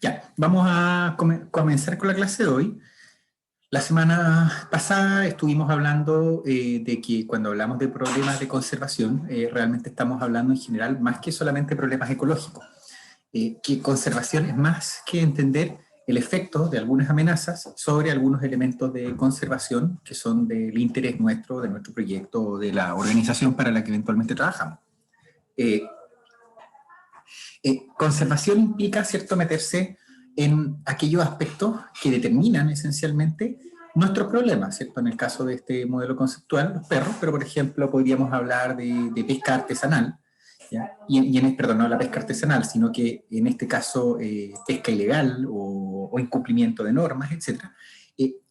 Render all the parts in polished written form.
Ya, vamos a comenzar con la clase de hoy. La semana pasada estuvimos hablando de que cuando hablamos de problemas de conservación, realmente estamos hablando en general más que solamente problemas ecológicos. Que conservación es más que entender el efecto de algunas amenazas sobre algunos elementos de conservación que son del interés nuestro, de nuestro proyecto o de la organización para la que eventualmente trabajamos. Conservación implica, ¿cierto?, meterse en aquellos aspectos que determinan esencialmente nuestros problemas, ¿cierto? En el caso de este modelo conceptual, los perros, pero por ejemplo podríamos hablar de pesca artesanal, ¿ya? Perdón, no la pesca artesanal, sino que en este caso pesca ilegal o incumplimiento de normas, etcétera,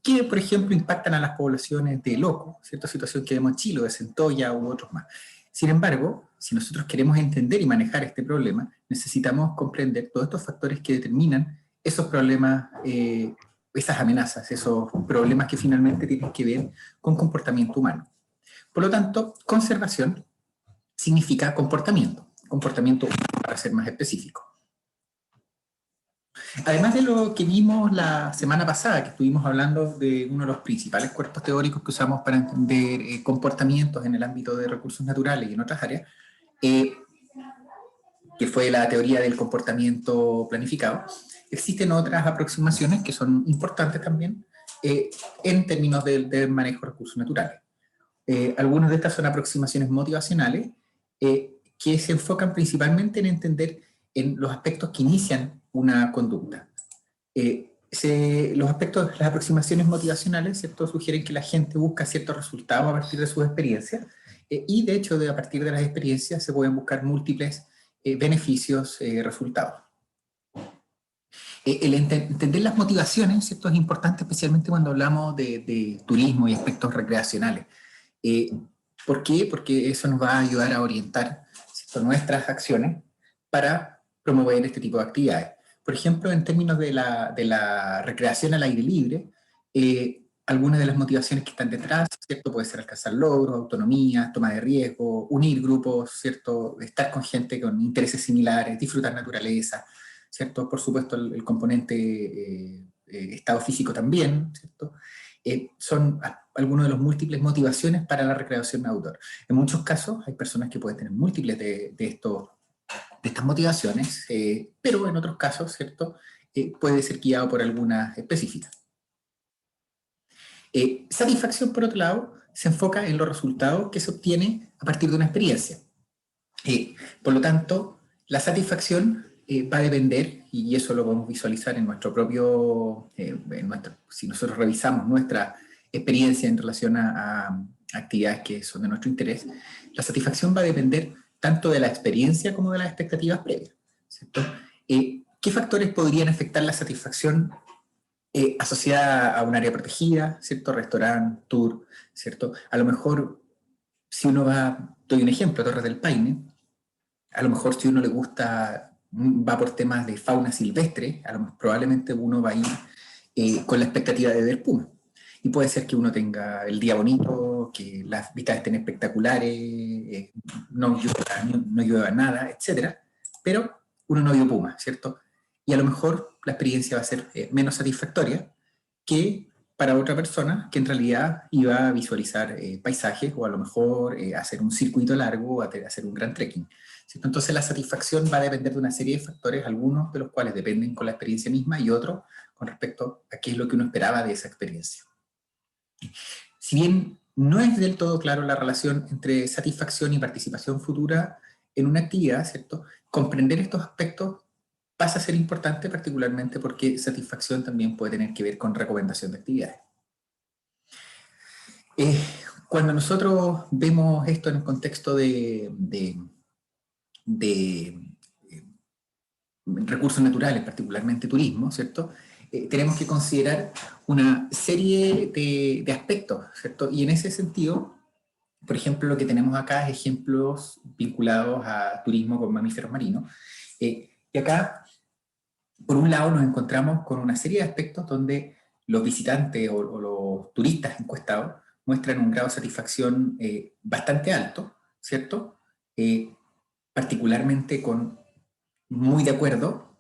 que por ejemplo impactan a las poblaciones de loco, cierta situación que vemos en Chile, de centolla u otros más. Sin embargo, si nosotros queremos entender y manejar este problema, necesitamos comprender todos estos factores que determinan esos problemas, esas amenazas, esos problemas que finalmente tienen que ver con comportamiento humano. Por lo tanto, conservación significa comportamiento humano, para ser más específico. Además de lo que vimos la semana pasada, que estuvimos hablando de uno de los principales cuerpos teóricos que usamos para entender comportamientos en el ámbito de recursos naturales y en otras áreas, que fue la teoría del comportamiento planificado, existen otras aproximaciones que son importantes también en términos del manejo de recursos naturales. Algunas de estas son aproximaciones motivacionales que se enfocan principalmente en entender en los aspectos que inician una conducta. Las aproximaciones motivacionales, ¿cierto?, sugieren que la gente busca ciertos resultados a partir de sus experiencias y de hecho a partir de las experiencias se pueden buscar múltiples beneficios, resultados. Entender las motivaciones, ¿cierto?, es importante especialmente cuando hablamos de turismo y aspectos recreacionales. ¿Por qué? Porque eso nos va a ayudar a orientar, ¿cierto?, nuestras acciones para promover este tipo de actividades. Por ejemplo, en términos de la recreación al aire libre, algunas de las motivaciones que están detrás, ¿cierto?, puede ser alcanzar logros, autonomía, toma de riesgo, unir grupos, ¿cierto?, estar con gente con intereses similares, disfrutar naturaleza, ¿cierto? Por supuesto, el componente estado físico también, ¿cierto? Son algunos de los múltiples motivaciones para la recreación outdoor. En muchos casos hay personas que pueden tener múltiples de estas motivaciones, pero en otros casos, ¿cierto?, puede ser guiado por algunas específicas. Satisfacción, por otro lado, se enfoca en los resultados que se obtiene a partir de una experiencia. Por lo tanto, la satisfacción va a depender, y eso lo podemos visualizar en nuestro propio, si nosotros revisamos nuestra experiencia en relación a actividades que son de nuestro interés, la satisfacción va a depender tanto de la experiencia como de las expectativas previas, ¿cierto? ¿Qué factores podrían afectar la satisfacción asociada a un área protegida, ¿cierto? Restaurante, tour, ¿cierto? A lo mejor, si uno doy un ejemplo, Torres del Paine, a lo mejor si uno le gusta, va por temas de fauna silvestre, probablemente uno va a ir con la expectativa de ver puma. Y puede ser que uno tenga el día bonito, que las vistas estén espectaculares, no llueva nada, etc. Pero uno no vio puma, ¿cierto? Y a lo mejor la experiencia va a ser menos satisfactoria que para otra persona que en realidad iba a visualizar paisajes o a lo mejor hacer un circuito largo o hacer un gran trekking, ¿cierto? Entonces la satisfacción va a depender de una serie de factores, algunos de los cuales dependen con la experiencia misma y otros con respecto a qué es lo que uno esperaba de esa experiencia. Si bien no es del todo claro la relación entre satisfacción y participación futura en una actividad, ¿cierto?, comprender estos aspectos pasa a ser importante, particularmente porque satisfacción también puede tener que ver con recomendación de actividades. Cuando nosotros vemos esto en el contexto de recursos naturales, particularmente turismo, ¿cierto?, tenemos que considerar una serie de aspectos, ¿cierto? Y en ese sentido, por ejemplo, lo que tenemos acá es ejemplos vinculados a turismo con mamíferos marinos. Y acá, por un lado, nos encontramos con una serie de aspectos donde los visitantes o los turistas encuestados muestran un grado de satisfacción bastante alto, ¿cierto? Particularmente con muy de acuerdo,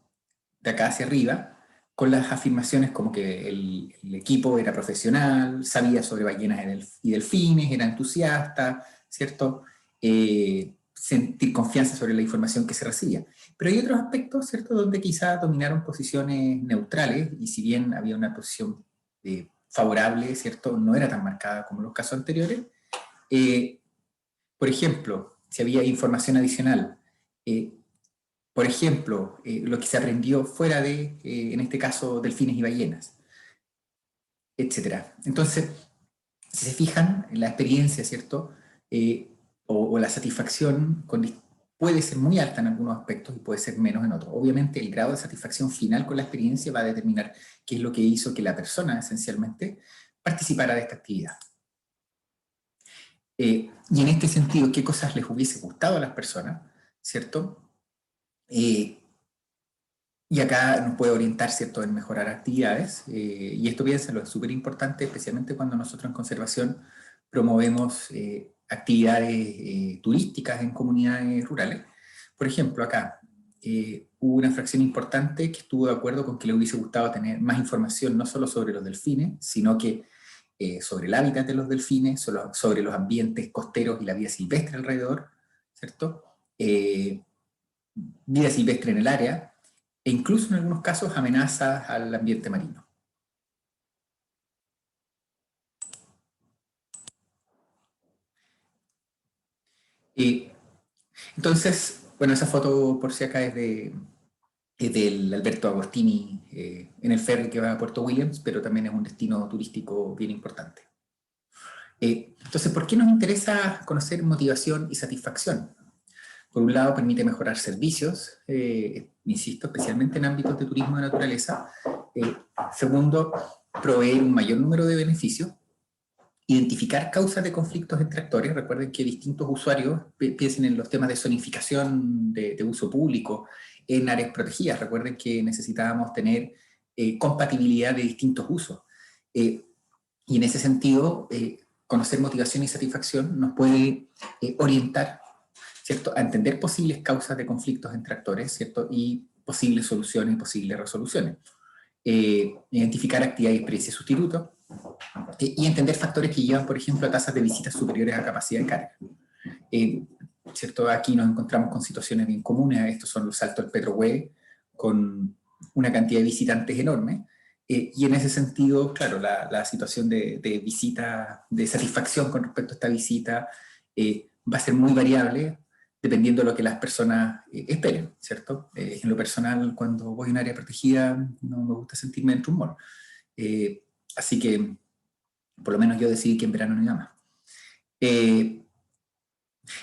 de acá hacia arriba, con las afirmaciones como que el equipo era profesional, sabía sobre ballenas y delfines, era entusiasta, ¿cierto? Sentir confianza sobre la información que se recibía. Pero hay otros aspectos, ¿cierto?, donde quizás dominaron posiciones neutrales, y si bien había una posición favorable, ¿cierto?, no era tan marcada como los casos anteriores. Por ejemplo, si había información adicional, por ejemplo, lo que se aprendió fuera de, en este caso, delfines y ballenas, etc. Entonces, si se fijan, la experiencia, ¿cierto?, o la satisfacción puede ser muy alta en algunos aspectos y puede ser menos en otros. Obviamente, el grado de satisfacción final con la experiencia va a determinar qué es lo que hizo que la persona, esencialmente, participara de esta actividad. Y en este sentido, ¿qué cosas les hubiese gustado a las personas? ¿Cierto? Y acá nos puede orientar, ¿cierto?, en mejorar actividades. Y esto, piénsenlo, es súper importante, especialmente cuando nosotros en conservación promovemos actividades turísticas en comunidades rurales. Por ejemplo, acá hubo una fracción importante que estuvo de acuerdo con que le hubiese gustado tener más información, no solo sobre los delfines, sino que sobre el hábitat de los delfines, sobre los ambientes costeros y la vida silvestre alrededor, ¿cierto? Vida silvestre en el área, e incluso en algunos casos amenazas al ambiente marino. Entonces, bueno, esa foto por si acá es del Alberto Agostini en el ferry que va a Puerto Williams, pero también es un destino turístico bien importante. Entonces, ¿por qué nos interesa conocer motivación y satisfacción? Por un lado, permite mejorar servicios, insisto, especialmente en ámbitos de turismo de naturaleza. Segundo, proveer un mayor número de beneficios. Identificar causas de conflictos entre actores. Recuerden que distintos usuarios piensen en los temas de zonificación de uso público en áreas protegidas. Recuerden que necesitábamos tener compatibilidad de distintos usos. Y en ese sentido, conocer motivación y satisfacción nos puede orientar, ¿cierto?, a entender posibles causas de conflictos entre actores, ¿cierto?, y posibles soluciones y posibles resoluciones. Identificar actividades y experiencias sustitutos, y entender factores que llevan, por ejemplo, a tasas de visitas superiores a capacidad de carga. ¿Cierto? Aquí nos encontramos con situaciones bien comunes. Estos son los saltos del Petrohue, con una cantidad de visitantes enorme. Y en ese sentido, claro, la situación de visita, de satisfacción con respecto a esta visita, va a ser muy variable dependiendo de lo que las personas esperen, ¿cierto? En lo personal, cuando voy a un área protegida, no me gusta sentirme en rumor. Así que, por lo menos yo decidí que en verano no iba más.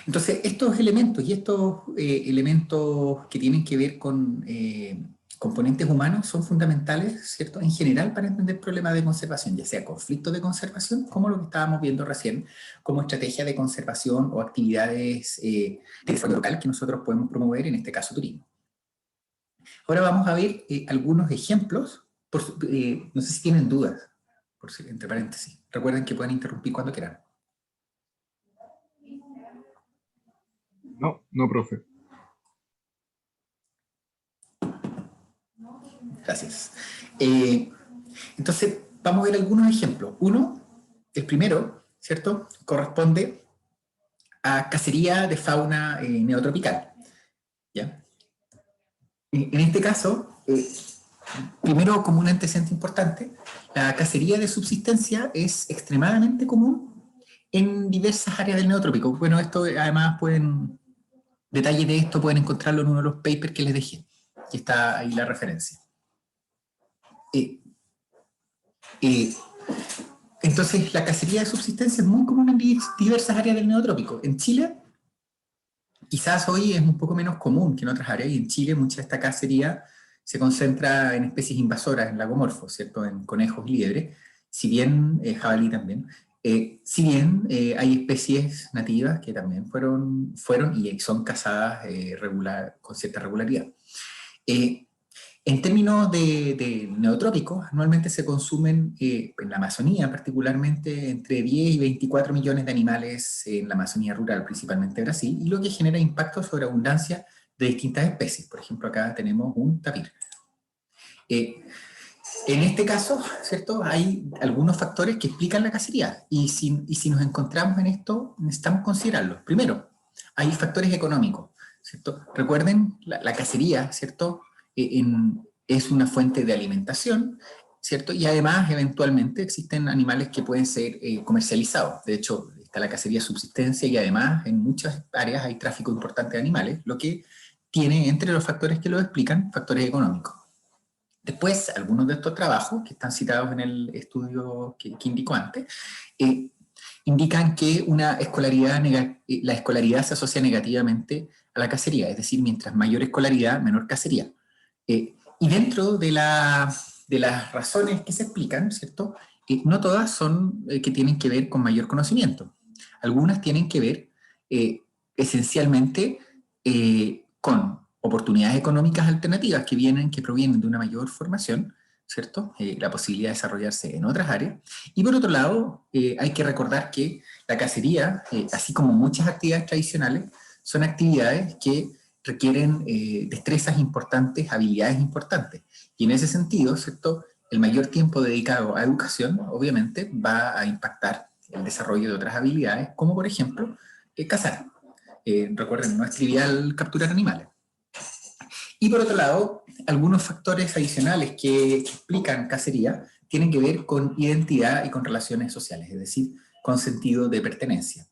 Entonces, estos elementos y estos elementos que tienen que ver con componentes humanos son fundamentales, ¿cierto?, en general para entender problemas de conservación, ya sea conflictos de conservación, como lo que estábamos viendo recién, como estrategia de conservación o actividades de desarrollo local que nosotros podemos promover, en este caso turismo. Ahora vamos a ver algunos ejemplos, no sé si tienen dudas, entre paréntesis. Recuerden que pueden interrumpir cuando quieran. No, profe. Gracias. Entonces, vamos a ver algunos ejemplos. El primero, ¿cierto?, corresponde a cacería de fauna neotropical. ¿Ya? En este caso, primero, como un antecedente importante, la cacería de subsistencia es extremadamente común en diversas áreas del neotrópico. Bueno, esto además detalles de esto pueden encontrarlo en uno de los papers que les dejé, que está ahí la referencia. Entonces, la cacería de subsistencia es muy común en diversas áreas del neotrópico. En Chile, quizás hoy es un poco menos común que en otras áreas, y en Chile mucha de esta cacería se concentra en especies invasoras, en lagomorfos, ¿cierto?, en conejos y liebres, si bien, jabalí también, si bien hay especies nativas que también fueron y son cazadas con cierta regularidad. En términos de neotrópicos, anualmente se consumen en la Amazonía particularmente entre 10 y 24 millones de animales en la Amazonía rural, principalmente Brasil, y lo que genera impacto sobre abundancia de distintas especies. Por ejemplo, acá tenemos un tapir. En este caso, ¿cierto? Hay algunos factores que explican la cacería y si nos encontramos en esto, necesitamos considerarlos. Primero, hay factores económicos, ¿cierto? Recuerden, la cacería, ¿cierto? Es una fuente de alimentación, ¿cierto? Y además, eventualmente, existen animales que pueden ser comercializados. De hecho, está la cacería de subsistencia y además en muchas áreas hay tráfico importante de animales, lo que tiene entre los factores que lo explican, factores económicos. Después, algunos de estos trabajos, que están citados en el estudio que indicó antes, indican que la escolaridad se asocia negativamente a la cacería, es decir, mientras mayor escolaridad, menor cacería. Y dentro de las razones que se explican, ¿cierto? No todas son que tienen que ver con mayor conocimiento. Algunas tienen que ver esencialmente con oportunidades económicas alternativas que provienen de una mayor formación, ¿cierto? La posibilidad de desarrollarse en otras áreas. Y por otro lado, hay que recordar que la cacería, así como muchas actividades tradicionales, son actividades que requieren destrezas importantes, habilidades importantes. Y en ese sentido, ¿cierto? El mayor tiempo dedicado a educación, obviamente, va a impactar el desarrollo de otras habilidades, como por ejemplo, cazar. Recuerden, no es trivial capturar animales. Y por otro lado, algunos factores adicionales que explican cacería tienen que ver con identidad y con relaciones sociales, es decir, con sentido de pertenencia.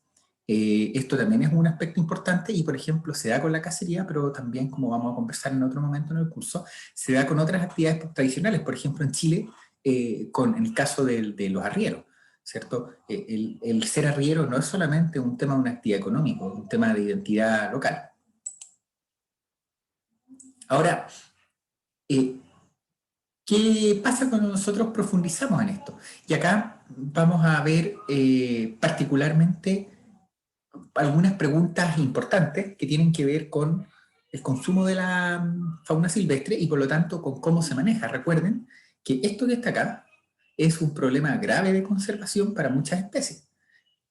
Esto también es un aspecto importante y, por ejemplo, se da con la cacería, pero también, como vamos a conversar en otro momento en el curso, se da con otras actividades tradicionales. Por ejemplo, en Chile, con el caso de los arrieros, ¿cierto? El ser arriero no es solamente un tema de una actividad económica, es un tema de identidad local. Ahora, ¿qué pasa cuando nosotros profundizamos en esto? Y acá vamos a ver particularmente algunas preguntas importantes que tienen que ver con el consumo de la fauna silvestre y por lo tanto con cómo se maneja. Recuerden que esto que está acá es un problema grave de conservación para muchas especies,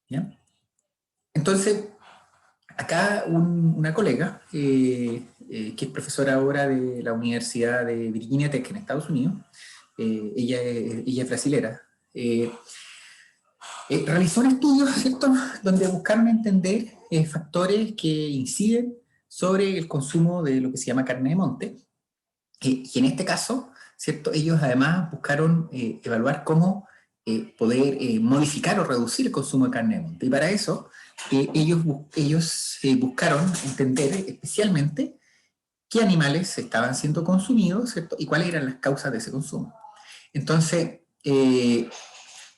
¿ya? Entonces, acá una colega, que es profesora ahora de la Universidad de Virginia Tech en Estados Unidos, ella es brasilera, realizó un estudio, ¿cierto?, donde buscaron entender factores que inciden sobre el consumo de lo que se llama carne de monte. Y en este caso, ¿cierto?, ellos además buscaron evaluar cómo poder modificar o reducir el consumo de carne de monte. Y para eso, ellos buscaron entender especialmente qué animales estaban siendo consumidos, ¿cierto?, y cuáles eran las causas de ese consumo. Entonces,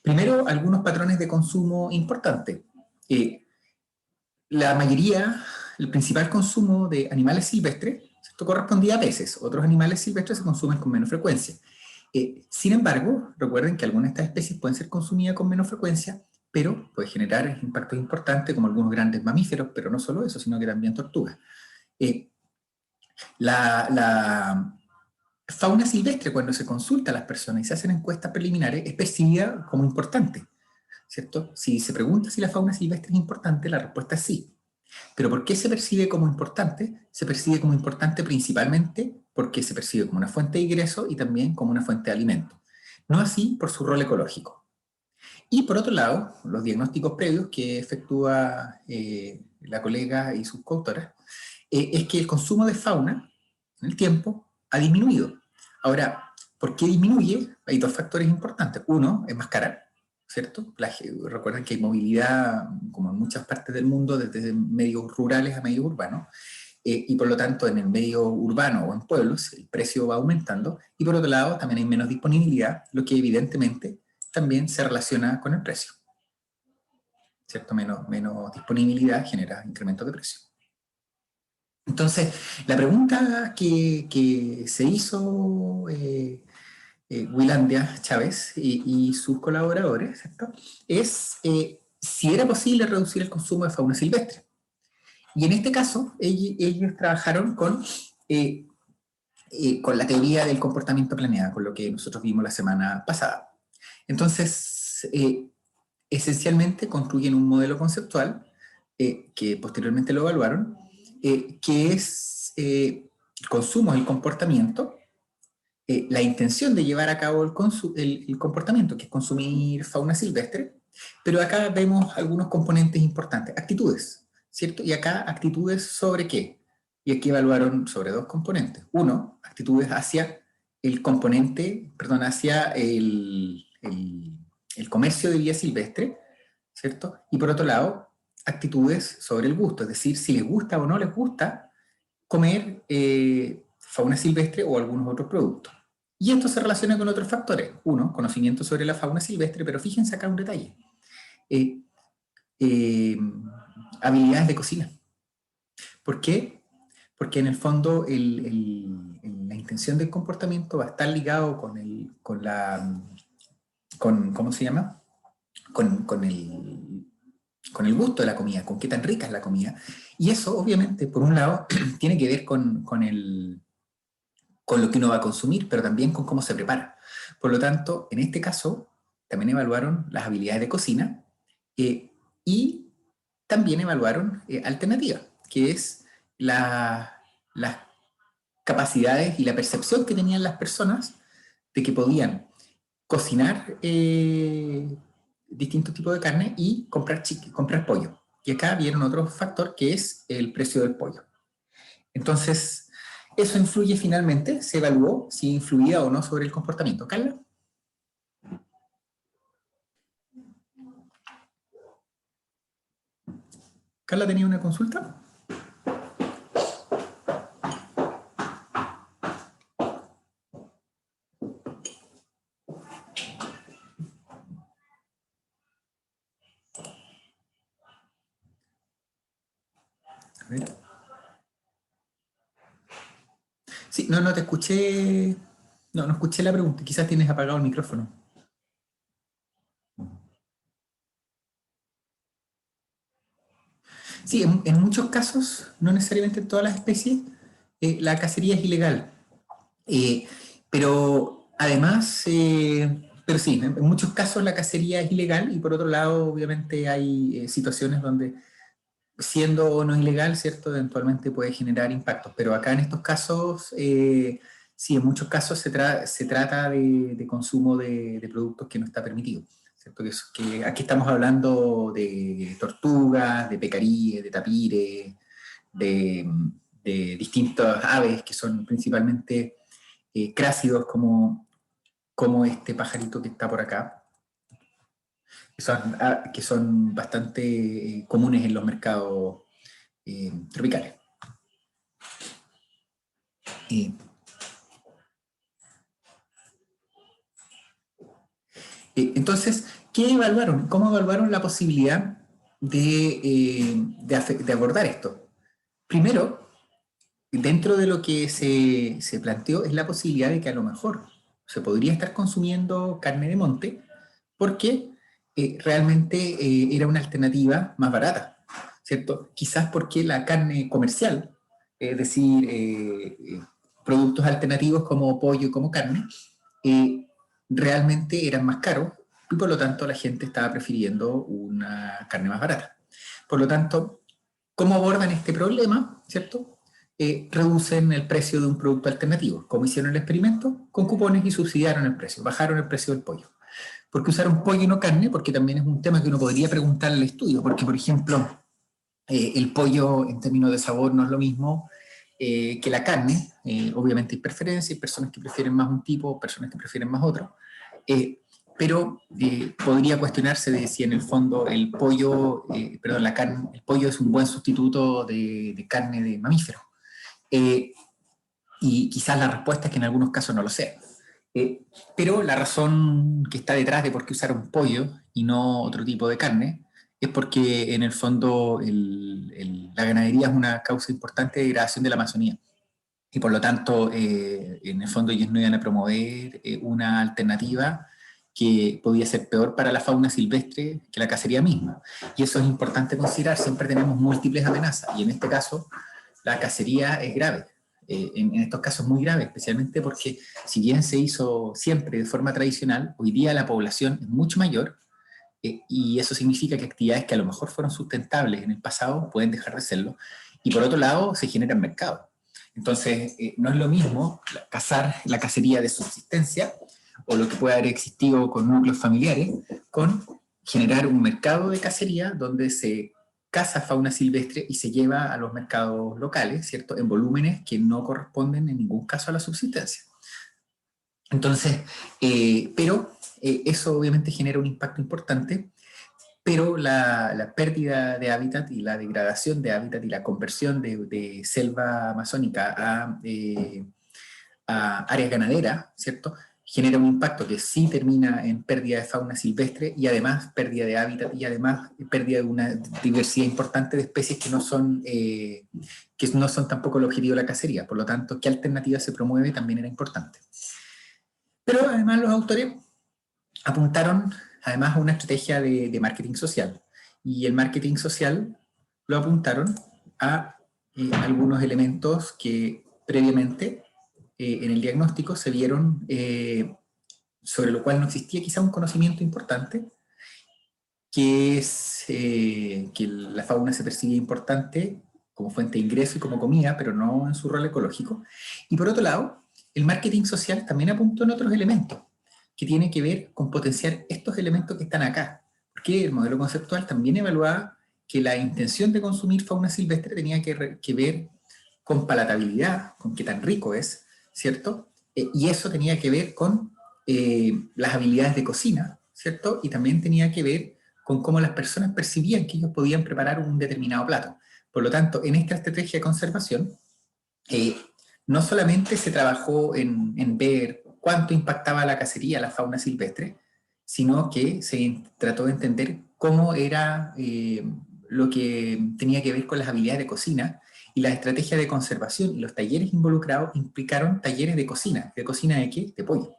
primero, algunos patrones de consumo importantes. La mayoría, el principal consumo de animales silvestres, esto correspondía a peces. Otros animales silvestres se consumen con menos frecuencia. Sin embargo, recuerden que algunas de estas especies pueden ser consumidas con menos frecuencia, pero puede generar impactos importantes como algunos grandes mamíferos, pero no solo eso, sino que también tortugas. La fauna silvestre, cuando se consulta a las personas y se hacen encuestas preliminares, es percibida como importante, ¿cierto? Si se pregunta si la fauna silvestre es importante, la respuesta es sí. ¿Pero por qué se percibe como importante? Se percibe como importante principalmente porque se percibe como una fuente de ingreso y también como una fuente de alimento. No así por su rol ecológico. Y por otro lado, los diagnósticos previos que efectúa la colega y sus coautoras, es que el consumo de fauna en el tiempo ha disminuido. Ahora, ¿por qué disminuye? Hay dos factores importantes. Uno, es más cara, ¿cierto? Recuerden que hay movilidad, como en muchas partes del mundo, desde medios rurales a medios urbanos, y por lo tanto en el medio urbano o en pueblos el precio va aumentando, y por otro lado también hay menos disponibilidad, lo que evidentemente también se relaciona con el precio, ¿cierto? Menos disponibilidad genera incremento de precio. Entonces, la pregunta que se hizo Willandia Chávez y sus colaboradores, ¿cierto?, es si era posible reducir el consumo de fauna silvestre. Y en este caso, ellos trabajaron con la teoría del comportamiento planeado, con lo que nosotros vimos la semana pasada. Entonces, esencialmente construyen un modelo conceptual que posteriormente lo evaluaron, que es el consumo, el comportamiento, la intención de llevar a cabo el comportamiento, que es consumir fauna silvestre, pero acá vemos algunos componentes importantes, actitudes, ¿cierto? Y acá actitudes sobre qué. Y aquí evaluaron sobre dos componentes. Uno, actitudes hacia el componente, perdón, hacia el comercio de vida silvestre, ¿cierto? Y por otro lado, actitudes sobre el gusto, es decir, si les gusta o no les gusta comer fauna silvestre o algunos otros productos. Y esto se relaciona con otros factores. Uno, conocimiento sobre la fauna silvestre, pero fíjense acá un detalle. Eh, eh, habilidades de cocina. ¿Por qué? Porque en el fondo la intención del comportamiento va a estar ligado ¿cómo se llama? Con el gusto de la comida, con qué tan rica es la comida. Y eso, obviamente, por un lado, tiene que ver con lo que uno va a consumir, pero también con cómo se prepara. Por lo tanto, en este caso, también evaluaron las habilidades de cocina y también evaluaron alternativas, que es las capacidades y la percepción que tenían las personas de que podían cocinar distintos tipos de carne y comprar pollo. Y acá vieron otro factor que es el precio del pollo. Entonces, eso influye finalmente, se evaluó si influía o no sobre el comportamiento. ¿Carla? ¿Carla tenía una consulta? A ver. Sí, no te escuché. No escuché la pregunta. Quizás tienes apagado el micrófono. Sí, en muchos casos, no necesariamente en todas las especies, la cacería es ilegal. Eh, pero además, pero sí, en muchos casos la cacería es ilegal y por otro lado, obviamente hay situaciones donde siendo o no ilegal, ¿cierto? Eventualmente puede generar impactos, pero acá en estos casos, sí, en muchos casos se trata de consumo de productos que no está permitido, ¿cierto? Que aquí estamos hablando de tortugas, de pecaríes, de tapires, de, de distintas aves que son principalmente crácidos como este pajarito que está por acá, que son bastante comunes en los mercados tropicales. Eh, entonces, ¿qué evaluaron? ¿Cómo evaluaron la posibilidad de abordar esto? Primero, dentro de lo que se planteó es la posibilidad de que a lo mejor se podría estar consumiendo carne de monte porque realmente era una alternativa más barata, ¿cierto? Quizás porque la carne comercial, es decir, productos alternativos como pollo y como carne, eh, realmente eran más caros y por lo tanto la gente estaba prefiriendo una carne más barata. Por lo tanto, ¿cómo abordan este problema? ¿Cierto? Reducen el precio de un producto alternativo. ¿Cómo hicieron el experimento? Con cupones y subsidiaron el precio, bajaron el precio del pollo. ¿Por qué usaron pollo y no carne? Porque también es un tema que uno podría preguntar al estudio, porque por ejemplo, el pollo en términos de sabor no es lo mismo que la carne. Obviamente hay preferencias, hay personas que prefieren más un tipo, personas que prefieren más otro. Eh, pero podría cuestionarse de si en el fondo la carne, el pollo es un buen sustituto de carne de mamífero. Eh, y quizás la respuesta es que en algunos casos no lo sea. Pero la razón que está detrás de por qué usar un pollo y no otro tipo de carne es porque en el fondo la ganadería es una causa importante de degradación de la Amazonía. Y por lo tanto, en el fondo ellos no iban a promover una alternativa que podía ser peor para la fauna silvestre que la cacería misma. Y eso es importante considerar, siempre tenemos múltiples amenazas y en este caso la cacería es grave. En estos casos muy grave, especialmente porque si bien se hizo siempre de forma tradicional, hoy día la población es mucho mayor y eso significa que actividades que a lo mejor fueron sustentables en el pasado pueden dejar de serlo. Y por otro lado, se generan mercados. Entonces, no es lo mismo cazar la cacería de subsistencia, o lo que puede haber existido con núcleos familiares, con generar un mercado de cacería donde se caza fauna silvestre y se lleva a los mercados locales, ¿cierto?, en volúmenes que no corresponden en ningún caso a la subsistencia. Entonces, eso obviamente genera un impacto importante, pero la pérdida de hábitat y la degradación de hábitat y la conversión de selva amazónica a áreas ganaderas, ¿cierto?, genera un impacto que sí termina en pérdida de fauna silvestre y además pérdida de hábitat y además pérdida de una diversidad importante de especies que no son tampoco el objetivo de la cacería. Por lo tanto, ¿qué alternativa se promueve? También era importante. Pero además los autores apuntaron además a una estrategia de marketing social. Y el marketing social lo apuntaron a algunos elementos que previamente en el diagnóstico se vieron, sobre lo cual no existía quizá un conocimiento importante, que es que la fauna se percibe importante como fuente de ingreso y como comida, pero no en su rol ecológico. Y por otro lado, el marketing social también apuntó en otros elementos, que tiene que ver con potenciar estos elementos que están acá. Porque el modelo conceptual también evaluaba que la intención de consumir fauna silvestre tenía que ver con palatabilidad, con qué tan rico es, ¿cierto? Y eso tenía que ver con las habilidades de cocina, ¿cierto? Y también tenía que ver con cómo las personas percibían que ellos podían preparar un determinado plato. Por lo tanto, en esta estrategia de conservación, no solamente se trabajó en ver cuánto impactaba la cacería, la fauna silvestre, sino que se trató de entender cómo era lo que tenía que ver con las habilidades de cocina, y la estrategia de conservación y los talleres involucrados implicaron talleres de cocina. ¿De cocina de qué? De pollo.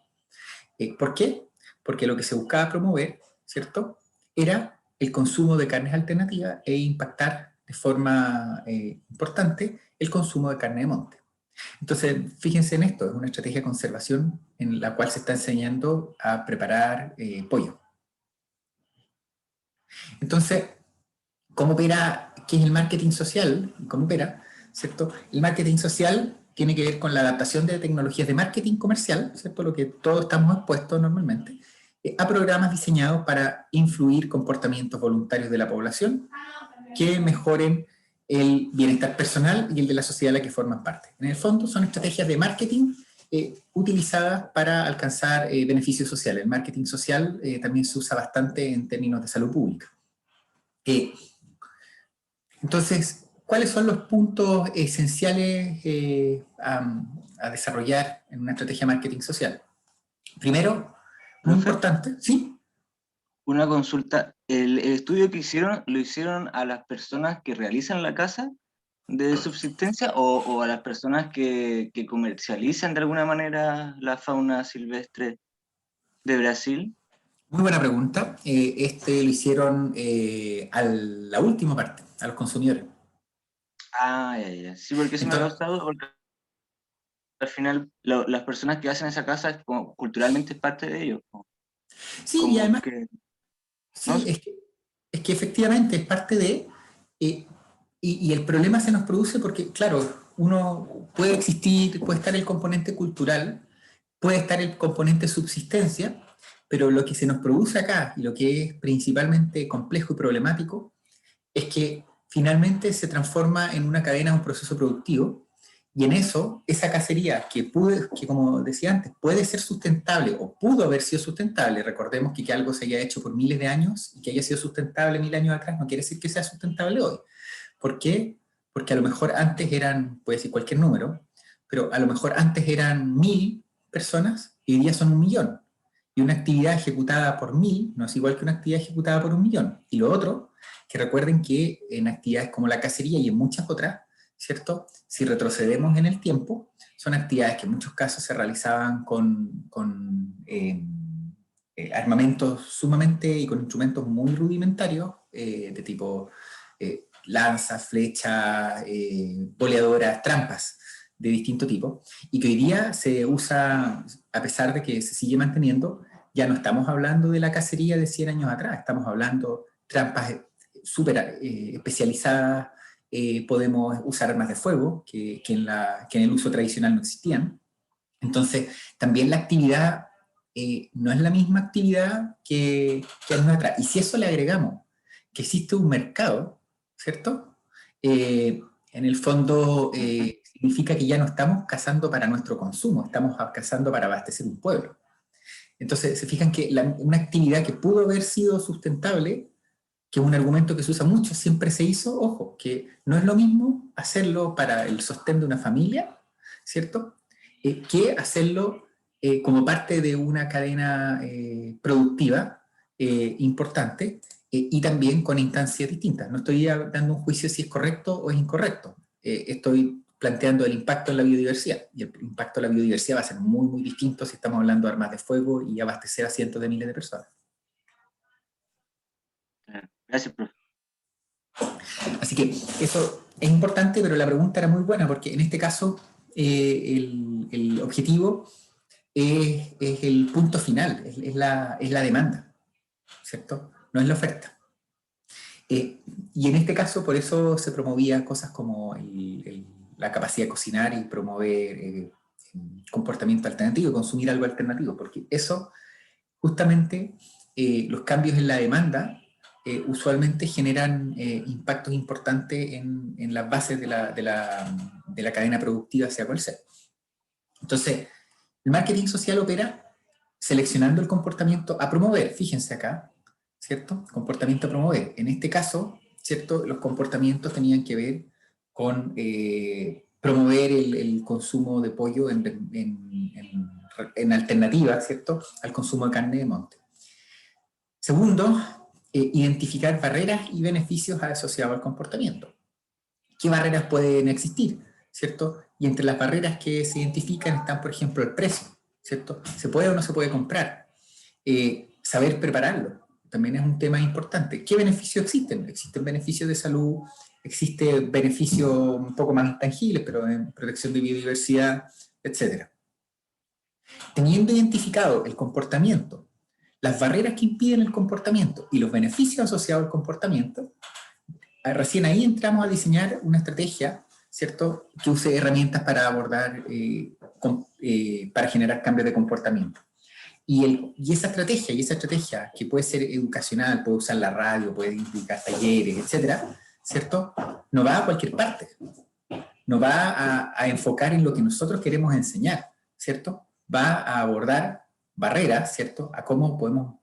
¿Por qué? Porque lo que se buscaba promover, ¿cierto?, era el consumo de carnes alternativas e impactar de forma importante el consumo de carne de monte. Entonces, fíjense en esto, es una estrategia de conservación en la cual se está enseñando a preparar pollo. Entonces, ¿cómo opera? ¿Qué es el marketing social? ¿Cómo opera? ¿Cierto? El marketing social tiene que ver con la adaptación de tecnologías de marketing comercial, ¿cierto?, lo que todos estamos expuestos normalmente, a programas diseñados para influir comportamientos voluntarios de la población que mejoren el bienestar personal y el de la sociedad a la que forman parte. En el fondo son estrategias de marketing utilizadas para alcanzar beneficios sociales. El marketing social también se usa bastante en términos de salud pública. Entonces, ¿cuáles son los puntos esenciales a desarrollar en una estrategia de marketing social? Primero, muy Profe, importante, ¿sí? una consulta. ¿El estudio que hicieron, lo hicieron a las personas que realizan la caza de subsistencia o a las personas que comercializan de alguna manera la fauna silvestre de Brasil? Muy buena pregunta. Lo hicieron a la última parte, a los consumidores. Ah, ya, ya. Sí, porque eso me ha Entonces, gustado, porque al final las personas que hacen esa caza como, culturalmente es parte de ellos. sí, y Como además, que, ¿no? sí, es que efectivamente es parte de, eh, y el problema se nos produce porque, claro, uno puede existir, puede estar el componente cultural, puede estar el componente subsistencia, pero lo que se nos produce acá, y lo que es principalmente complejo y problemático, es que finalmente se transforma en una cadena, un proceso productivo, y en eso, esa cacería que como decía antes, puede ser sustentable o pudo haber sido sustentable, recordemos que algo se haya hecho por miles de años y que haya sido sustentable 1000 años atrás, no quiere decir que sea sustentable hoy. ¿Por qué? Porque a lo mejor antes eran, puede decir cualquier número, pero a lo mejor antes eran 1000 personas y hoy día son 1.000.000. Y una actividad ejecutada por 1000 no es igual que una actividad ejecutada por 1.000.000. Y lo otro, que recuerden que en actividades como la cacería y en muchas otras, ¿cierto? Si retrocedemos en el tiempo, son actividades que en muchos casos se realizaban con armamentos sumamente y con instrumentos muy rudimentarios, de tipo lanzas, flechas, boleadoras, trampas de distinto tipo, y que hoy día se usa, a pesar de que se sigue manteniendo, ya no estamos hablando de la cacería de 100 años atrás, estamos hablando de trampas súper especializadas, podemos usar armas de fuego, que en el uso tradicional no existían. Entonces, también la actividad no es la misma actividad que años atrás. Y si eso le agregamos que existe un mercado, ¿cierto? En el fondo significa que ya no estamos cazando para nuestro consumo, estamos cazando para abastecer un pueblo. Entonces, se fijan que una actividad que pudo haber sido sustentable, que es un argumento que se usa mucho, siempre se hizo, ojo, que no es lo mismo hacerlo para el sostén de una familia, ¿cierto? Que hacerlo como parte de una cadena productiva importante y también con instancias distintas. No estoy dando un juicio si es correcto o es incorrecto. Estoy planteando el impacto en la biodiversidad, y el impacto en la biodiversidad va a ser muy, muy distinto si estamos hablando de armas de fuego y abastecer a cientos de miles de personas. Gracias, profe. Así que eso es importante, pero la pregunta era muy buena, porque en este caso el objetivo es el punto final, es la demanda, ¿cierto? No es la oferta. Y en este caso, por eso se promovía cosas como la capacidad de cocinar y promover comportamiento alternativo, consumir algo alternativo, porque eso, justamente, los cambios en la demanda usualmente generan impactos importantes en las bases de la cadena productiva, sea cual sea. Entonces, el marketing social opera seleccionando el comportamiento a promover, fíjense acá, ¿cierto? Comportamiento a promover. En este caso, ¿cierto? Los comportamientos tenían que ver con promover el consumo de pollo en alternativa, ¿cierto? Al consumo de carne de monte. Segundo, identificar barreras y beneficios asociados al comportamiento. ¿Qué barreras pueden existir? ¿Cierto? Y entre las barreras que se identifican están, por ejemplo, el precio, ¿cierto? ¿Se puede o no se puede comprar? Saber prepararlo también es un tema importante. ¿Qué beneficios existen? Existen beneficios de salud, existen beneficios un poco más intangibles, pero en protección de biodiversidad, etc. Teniendo identificado el comportamiento, las barreras que impiden el comportamiento y los beneficios asociados al comportamiento, recién ahí entramos a diseñar una estrategia, ¿cierto?, que use herramientas para abordar, para generar cambios de comportamiento. Y esa estrategia que puede ser educacional, puede usar la radio, puede implicar talleres, etcétera, ¿cierto?, no va a cualquier parte, no va a enfocar en lo que nosotros queremos enseñar, ¿cierto?, va a abordar barreras, ¿cierto?, a cómo podemos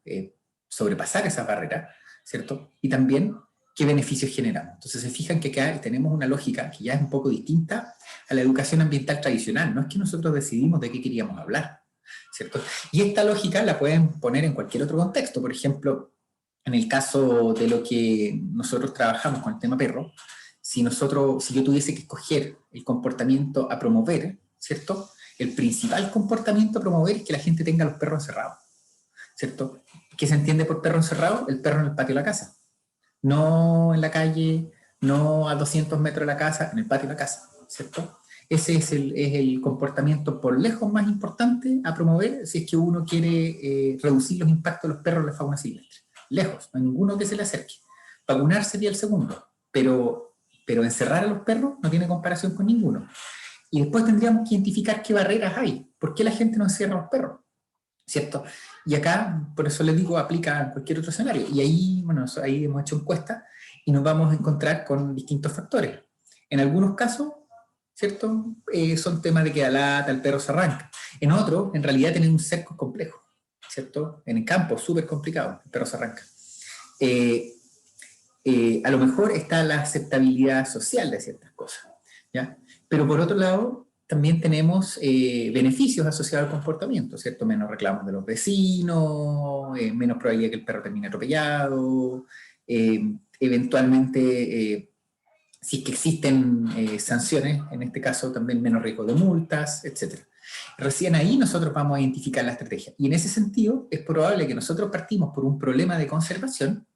sobrepasar esas barreras, ¿cierto?, y también qué beneficios generamos. Entonces se fijan que acá tenemos una lógica que ya es un poco distinta a la educación ambiental tradicional. No es que nosotros decidimos de qué queríamos hablar, ¿cierto? Y esta lógica la pueden poner en cualquier otro contexto. Por ejemplo, en el caso de lo que nosotros trabajamos con el tema perro, si yo tuviese que escoger el comportamiento a promover, ¿cierto?, el principal comportamiento a promover es que la gente tenga los perros encerrados, ¿cierto? ¿Qué se entiende por perro encerrado? El perro en el patio de la casa. No en la calle, no a 200 metros de la casa, en el patio de la casa, ¿cierto? Ese es el comportamiento por lejos más importante a promover si es que uno quiere reducir los impactos de los perros en la fauna silvestre. Lejos, no hay ninguno que se le acerque. Vacunar sería el segundo, pero encerrar a los perros no tiene comparación con ninguno. Y después tendríamos que identificar qué barreras hay. ¿Por qué la gente no encierra a los perros? ¿Cierto? Y acá, por eso les digo, aplica a cualquier otro escenario. Y ahí, bueno, ahí hemos hecho encuestas y nos vamos a encontrar con distintos factores. En algunos casos, ¿cierto?, son temas de que a lata, el perro se arranca. En otros, en realidad, tienen un cerco complejo, ¿cierto? En el campo, súper complicado, el perro se arranca. A lo mejor está la aceptabilidad social de ciertas cosas, ¿ya? Pero por otro lado, también tenemos beneficios asociados al comportamiento, ¿cierto? Menos reclamos de los vecinos, menos probabilidad que el perro termine atropellado, eventualmente, si es que existen sanciones, en este caso también menos riesgo de multas, etc. Recién ahí nosotros vamos a identificar la estrategia. Y en ese sentido, es probable que nosotros partimos por un problema de conservación,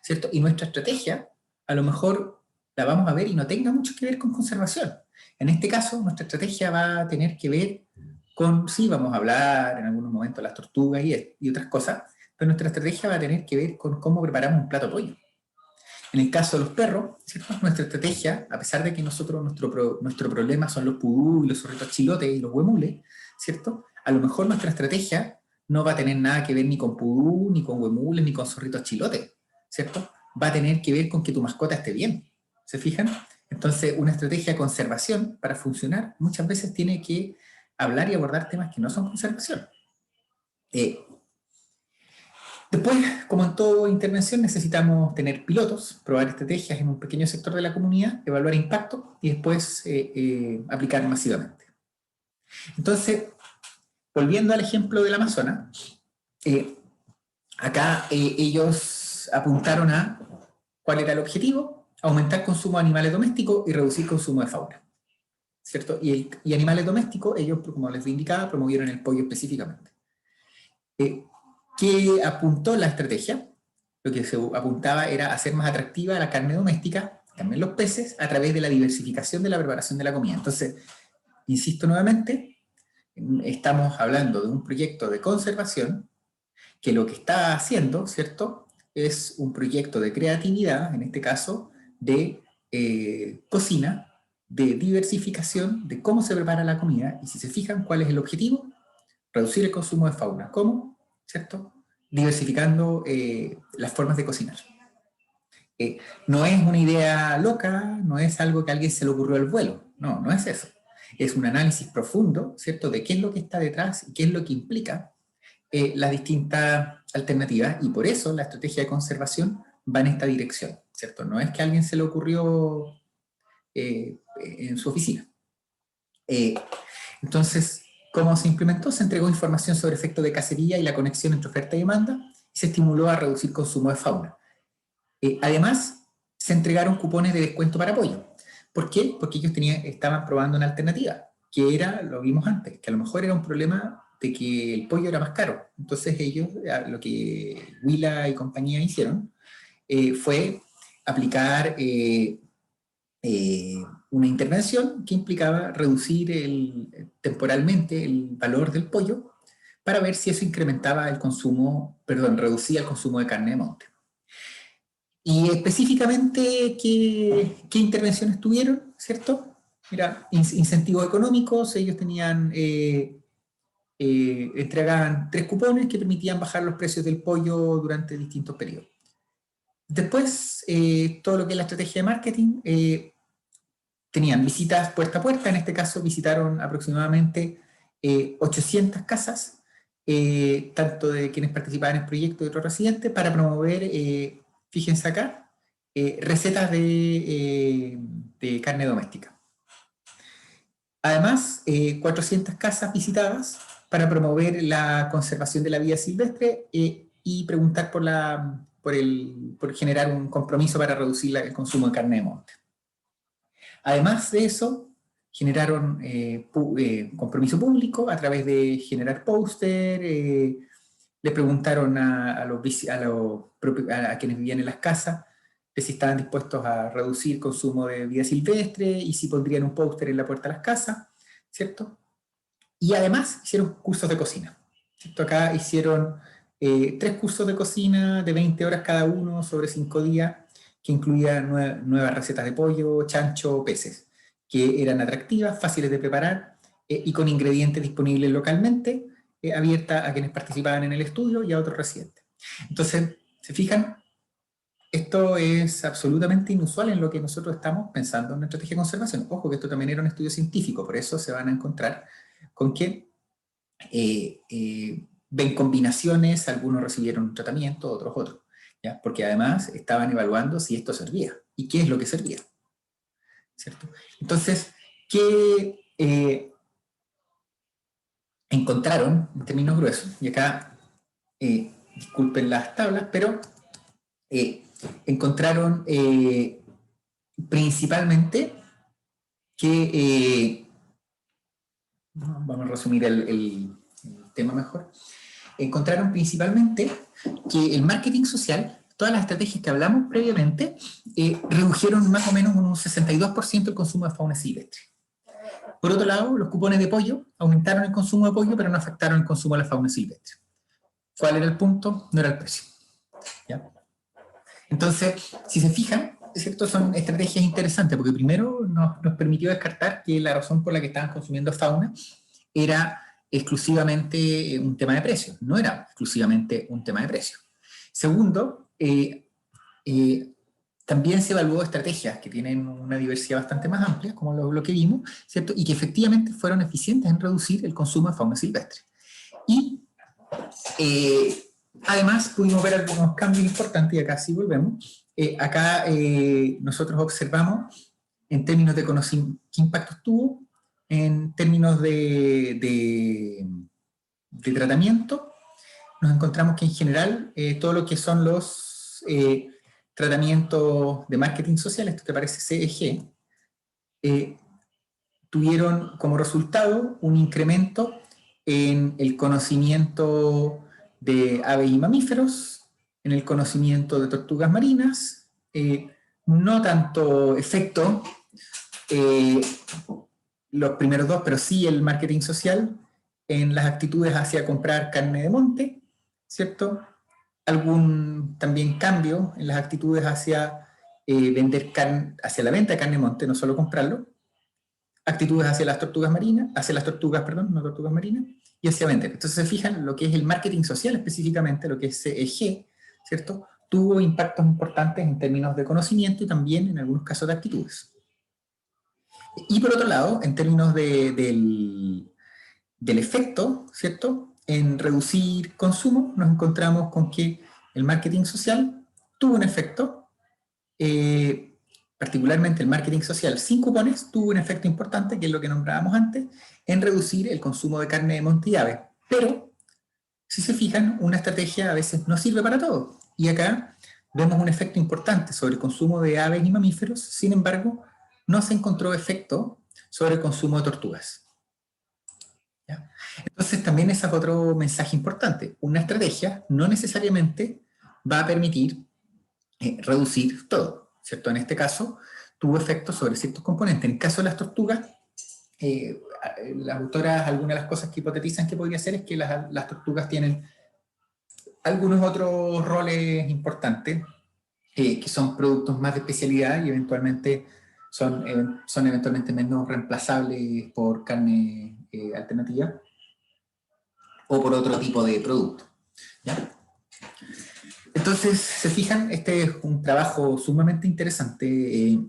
¿cierto? Y nuestra estrategia, a lo mejor la vamos a ver y no tenga mucho que ver con conservación. En este caso, nuestra estrategia va a tener que ver con, sí, vamos a hablar en algunos momentos de las tortugas y otras cosas, pero nuestra estrategia va a tener que ver con cómo preparamos un plato de pollo. En el caso de los perros, ¿cierto? Nuestra estrategia, a pesar de que nuestro problema son los pudú y los zorritos chilotes y los huemules, ¿cierto? A lo mejor nuestra estrategia no va a tener nada que ver ni con pudú, ni con huemules, ni con zorritos chilotes, ¿cierto? Va a tener que ver con que tu mascota esté bien, ¿se fijan? Entonces, una estrategia de conservación, para funcionar, muchas veces tiene que hablar y abordar temas que no son conservación. Después, como en toda intervención, necesitamos tener pilotos, probar estrategias en un pequeño sector de la comunidad, evaluar impacto y después aplicar masivamente. Entonces, volviendo al ejemplo del Amazonas, acá ellos apuntaron a cuál era el objetivo: aumentar consumo de animales domésticos y reducir consumo de fauna, ¿cierto? Y animales domésticos, ellos, como les indicaba, promovieron el pollo específicamente. ¿Qué apuntó la estrategia? Lo que se apuntaba era hacer más atractiva la carne doméstica, también los peces, a través de la diversificación de la preparación de la comida. Entonces, insisto nuevamente, estamos hablando de un proyecto de conservación que lo que está haciendo, ¿cierto?, es un proyecto de creatividad, en este caso, de cocina, de diversificación de cómo se prepara la comida, y si se fijan, ¿cuál es el objetivo? Reducir el consumo de fauna. ¿Cómo? ¿Cierto? Diversificando las formas de cocinar. No es una idea loca, no es algo que a alguien se le ocurrió al vuelo, no, no es eso. Es un análisis profundo, ¿cierto?, de qué es lo que está detrás y qué es lo que implica las distintas alternativas, y por eso la estrategia de conservación va en esta dirección, ¿cierto? No es que a alguien se le ocurrió en su oficina. Entonces, ¿cómo se implementó? Se entregó información sobre efectos de cacería y la conexión entre oferta y demanda, y se estimuló a reducir consumo de fauna. Además, se entregaron cupones de descuento para pollo. ¿Por qué? Porque ellos estaban probando una alternativa, que era, lo vimos antes, que a lo mejor era un problema de que el pollo era más caro. Entonces ellos, lo que Willa y compañía hicieron, fue aplicar una intervención que implicaba reducir temporalmente el valor del pollo para ver si eso incrementaba el consumo, reducía el consumo de carne de monte. Y específicamente, ¿qué intervenciones tuvieron? ¿Cierto? Mira, incentivos económicos, ellos tenían, entregaban 3 cupones que permitían bajar los precios del pollo durante distintos periodos. Después, todo lo que es la estrategia de marketing, tenían visitas puerta a puerta. En este caso visitaron aproximadamente 800 casas, tanto de quienes participaban en el proyecto y otros residentes, para promover, fíjense acá, recetas de carne doméstica. Además, 400 casas visitadas para promover la conservación de la vida silvestre y preguntar por generar un compromiso para reducir el consumo de carne de monte. Además de eso, generaron compromiso público a través de generar póster, le preguntaron a quienes vivían en las casas de si estaban dispuestos a reducir el consumo de vida silvestre y si pondrían un póster en la puerta de las casas, ¿cierto? Y además hicieron cursos de cocina, ¿cierto? Acá hicieron 3 cursos de cocina de 20 horas cada uno sobre 5 días, que incluían nuevas recetas de pollo, chancho, peces, que eran atractivas, fáciles de preparar y con ingredientes disponibles localmente, abierta a quienes participaban en el estudio y a otros residentes. Entonces, ¿se fijan? Esto es absolutamente inusual en lo que nosotros estamos pensando en una estrategia de conservación. Ojo que esto también era un estudio científico, por eso se van a encontrar con que ven combinaciones, algunos recibieron un tratamiento, otros. ¿Ya? Porque además estaban evaluando si esto servía y qué es lo que servía, ¿cierto? Entonces, ¿qué encontraron en términos gruesos? Y acá, disculpen las tablas, pero encontraron principalmente que, vamos a resumir el tema mejor, encontraron principalmente que el marketing social, todas las estrategias que hablamos previamente, redujeron más o menos un 62% el consumo de fauna silvestre. Por otro lado, los cupones de pollo aumentaron el consumo de pollo, pero no afectaron el consumo de la fauna silvestre. ¿Cuál era el punto? No era el precio. ¿Ya? Entonces, si se fijan, ¿cierto? Son estrategias interesantes, porque primero nos permitió descartar que la razón por la que estaban consumiendo fauna era exclusivamente un tema de precio, no era exclusivamente un tema de precio. Segundo, también se evaluó estrategias que tienen una diversidad bastante más amplia, como lo que vimos, ¿cierto? Y que efectivamente fueron eficientes en reducir el consumo de fauna silvestre. Y además pudimos ver algunos cambios importantes, y acá sí volvemos. Acá nosotros observamos, en términos de conocimiento, qué impactos tuvo, en términos de tratamiento, nos encontramos que en general todo lo que son los tratamientos de marketing social, esto que parece CEG, tuvieron como resultado un incremento en el conocimiento de aves y mamíferos, en el conocimiento de tortugas marinas, no tanto efecto los primeros dos, pero sí el marketing social en las actitudes hacia comprar carne de monte, ¿cierto? Algún también cambio en las actitudes hacia vender carne, hacia la venta de carne de monte, no solo comprarlo, actitudes hacia las tortugas marinas, hacia las tortugas, perdón, no tortugas marinas, y hacia vender. Entonces se fijan lo que es el marketing social específicamente, lo que es CEG, ¿cierto? Tuvo impactos importantes en términos de conocimiento y también en algunos casos de actitudes. Y por otro lado, en términos del efecto, ¿cierto? En reducir consumo, nos encontramos con que el marketing social tuvo un efecto, particularmente el marketing social sin cupones, tuvo un efecto importante, que es lo que nombrábamos antes, en reducir el consumo de carne de monte y ave. Pero, si se fijan, una estrategia a veces no sirve para todo. Y acá vemos un efecto importante sobre el consumo de aves y mamíferos, sin embargo, no se encontró efecto sobre el consumo de tortugas. ¿Ya? Entonces también ese es otro mensaje importante. Una estrategia no necesariamente va a permitir reducir todo, ¿cierto? En este caso tuvo efectos sobre ciertos componentes. En el caso de las tortugas, las autoras, algunas de las cosas que hipotetizan que podría ser es que las tortugas tienen algunos otros roles importantes, que son productos más de especialidad y eventualmente son eventualmente menos reemplazables por carne alternativa o por otro tipo de producto. ¿Ya? Entonces, se fijan, este es un trabajo sumamente interesante,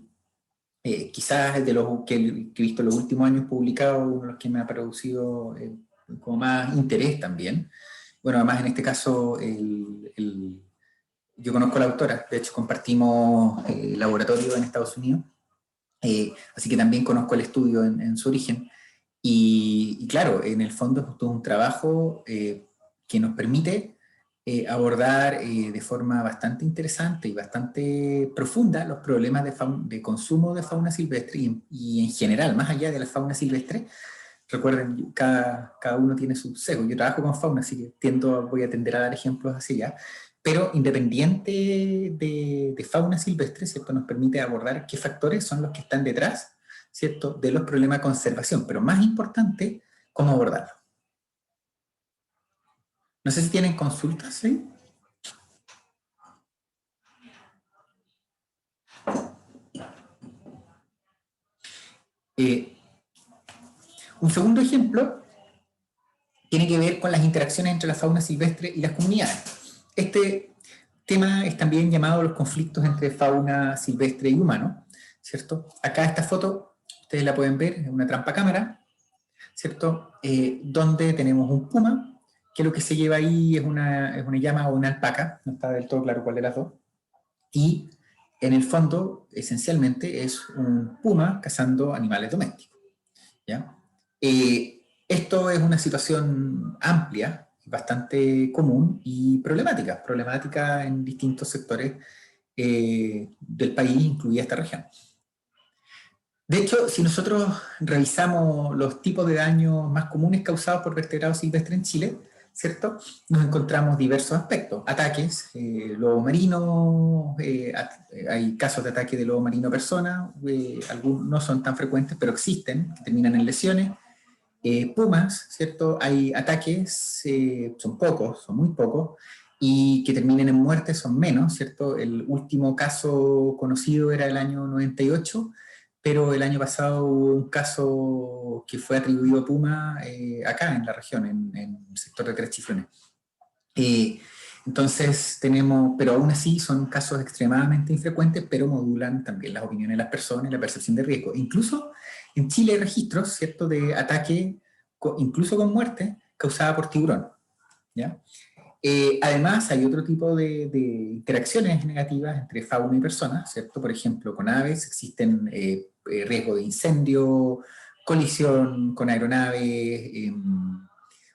quizás de los que he visto en los últimos años publicados, uno de los que me ha producido como más interés también. Bueno, además en este caso, yo conozco a la autora, de hecho compartimos laboratorio en Estados Unidos, así que también conozco el estudio en su origen. Y claro, en el fondo es todo un trabajo que nos permite abordar de forma bastante interesante y bastante profunda los problemas de consumo de fauna silvestre y en general, más allá de la fauna silvestre. Recuerden, cada uno tiene su sesgo. Yo trabajo con fauna, así que voy a tender a dar ejemplos así ya. Pero independiente de fauna silvestre, ¿cierto? Nos permite abordar qué factores son los que están detrás, ¿cierto?, de los problemas de conservación, pero más importante, cómo abordarlo. No sé si tienen consultas, ¿sí? Un segundo ejemplo tiene que ver con las interacciones entre la fauna silvestre y las comunidades. Este tema es también llamado los conflictos entre fauna silvestre y humano, ¿cierto? Acá esta foto, ustedes la pueden ver, es una trampa cámara, ¿cierto? Donde tenemos un puma, que lo que se lleva ahí es una llama o una alpaca, no está del todo claro cuál de las dos, y en el fondo, esencialmente, es un puma cazando animales domésticos, ¿ya? Esto es una situación amplia, bastante común y problemática en distintos sectores del país, incluida esta región. De hecho, si nosotros revisamos los tipos de daños más comunes causados por vertebrados silvestres en Chile, ¿cierto?, nos encontramos diversos aspectos. Ataques, lobo marino, hay casos de ataque de lobo marino a persona, algunos no son tan frecuentes, pero existen, que terminan en lesiones. Pumas, ¿cierto? Hay ataques, son pocos, son muy pocos, y que terminen en muerte son menos, ¿cierto? El último caso conocido era el año 98, pero el año pasado hubo un caso que fue atribuido a Puma acá en la región, en el sector de Tres Chiflones. Entonces tenemos, pero aún así son casos extremadamente infrecuentes, pero modulan también las opiniones de las personas y la percepción de riesgo. Incluso en Chile hay registros, ¿cierto?, de ataque, incluso con muerte, causada por tiburón, ¿ya? Además, hay otro tipo de interacciones negativas entre fauna y personas, ¿cierto? Por ejemplo, con aves existen riesgo de incendio, colisión con aeronaves,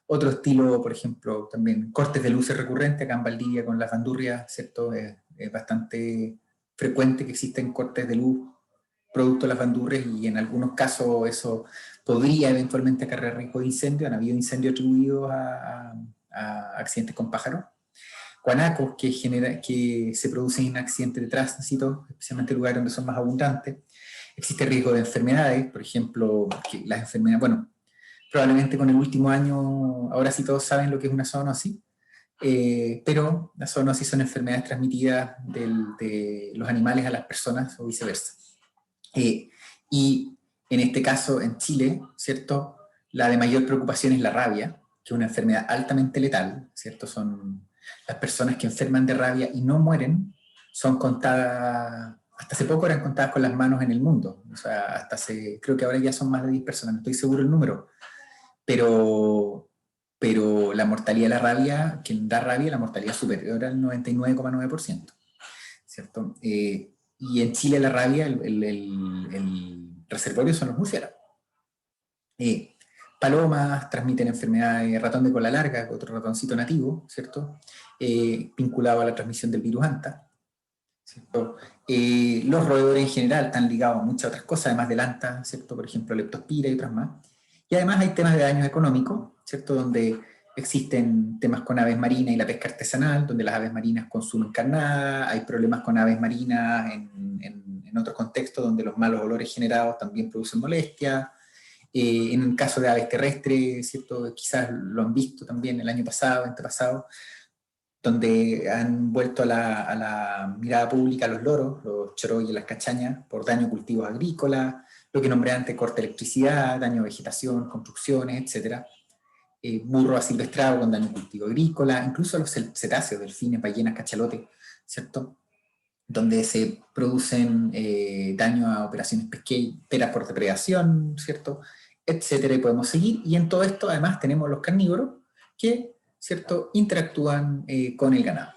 otro estilo, por ejemplo, también cortes de luces recurrentes, acá en Valdivia con las bandurrias, ¿cierto? Es bastante frecuente que existen cortes de luz producto de las bandurrias y en algunos casos eso podría eventualmente acarrear riesgo de incendio. Han habido incendios atribuidos a accidentes con pájaros. Guanacos que se producen en accidentes de tránsito, especialmente en lugares donde son más abundantes. Existe riesgo de enfermedades, por ejemplo, que las enfermedades, bueno, probablemente con el último año, ahora sí todos saben lo que es una zoonosis, pero las zoonosis son enfermedades transmitidas de los animales a las personas o viceversa. Y en este caso, en Chile, ¿cierto?, la de mayor preocupación es la rabia, que es una enfermedad altamente letal, ¿cierto? Son las personas que enferman de rabia y no mueren, son contadas, hasta hace poco eran contadas con las manos en el mundo, o sea, creo que ahora ya son más de 10 personas, no estoy seguro el número, pero la mortalidad de la rabia, quien da rabia, la mortalidad es superior al 99,9%, ¿cierto? Y en Chile la rabia, el reservorio son los murciélagos. Palomas transmiten enfermedades, ratón de cola larga, otro ratoncito nativo, ¿cierto? Vinculado a la transmisión del virus Anta, ¿cierto? Los roedores en general están ligados a muchas otras cosas, además del Anta, ¿cierto? Por ejemplo, leptospira y otras más. Y además hay temas de daños económicos, ¿cierto? Donde existen temas con aves marinas y la pesca artesanal, donde las aves marinas consumen carnada, hay problemas con aves marinas en otros contextos donde los malos olores generados también producen molestia. En el caso de aves terrestres, ¿cierto? Quizás lo han visto también el año pasado, antepasado, donde han vuelto a la mirada pública los loros, los choroy y las cachañas, por daño a cultivos agrícolas, lo que nombré antes, corte de electricidad, daño a vegetación, construcciones, etc. Burro asilvestrado con daño a cultivo agrícola, incluso los cetáceos, delfines, ballenas, cachalotes, ¿cierto?, donde se producen daño a operaciones pesqueras por depredación, ¿cierto?, etcétera, y podemos seguir. Y en todo esto, además, tenemos los carnívoros que, ¿cierto?, interactúan con el ganado,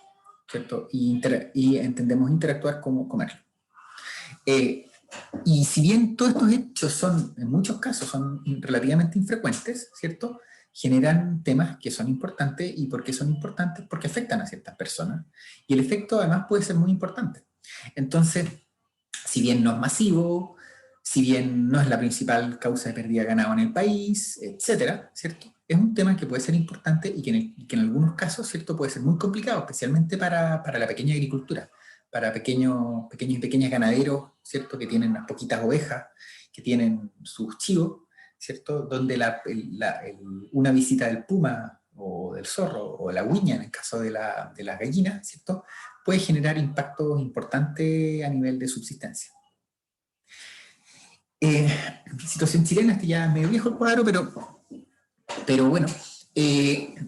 ¿cierto?, y entendemos interactuar como comerlo. Y si bien todos estos hechos son, en muchos casos, son relativamente infrecuentes, ¿cierto?, generan temas que son importantes. ¿Y por qué son importantes? Porque afectan a ciertas personas. Y el efecto, además, puede ser muy importante. Entonces, si bien no es masivo, si bien no es la principal causa de pérdida de ganado en el país, etcétera, ¿cierto?, es un tema que puede ser importante y que en algunos casos, ¿cierto?, puede ser muy complicado, especialmente para la pequeña agricultura, para pequeños y pequeñas ganaderos, ¿cierto?, que tienen unas poquitas ovejas, que tienen sus chivos, ¿cierto?, donde una visita del puma o del zorro o la huiña en el caso de las gallinas, ¿cierto?, puede generar impactos importantes a nivel de subsistencia. Situación chilena, este ya es medio viejo el cuadro, pero bueno,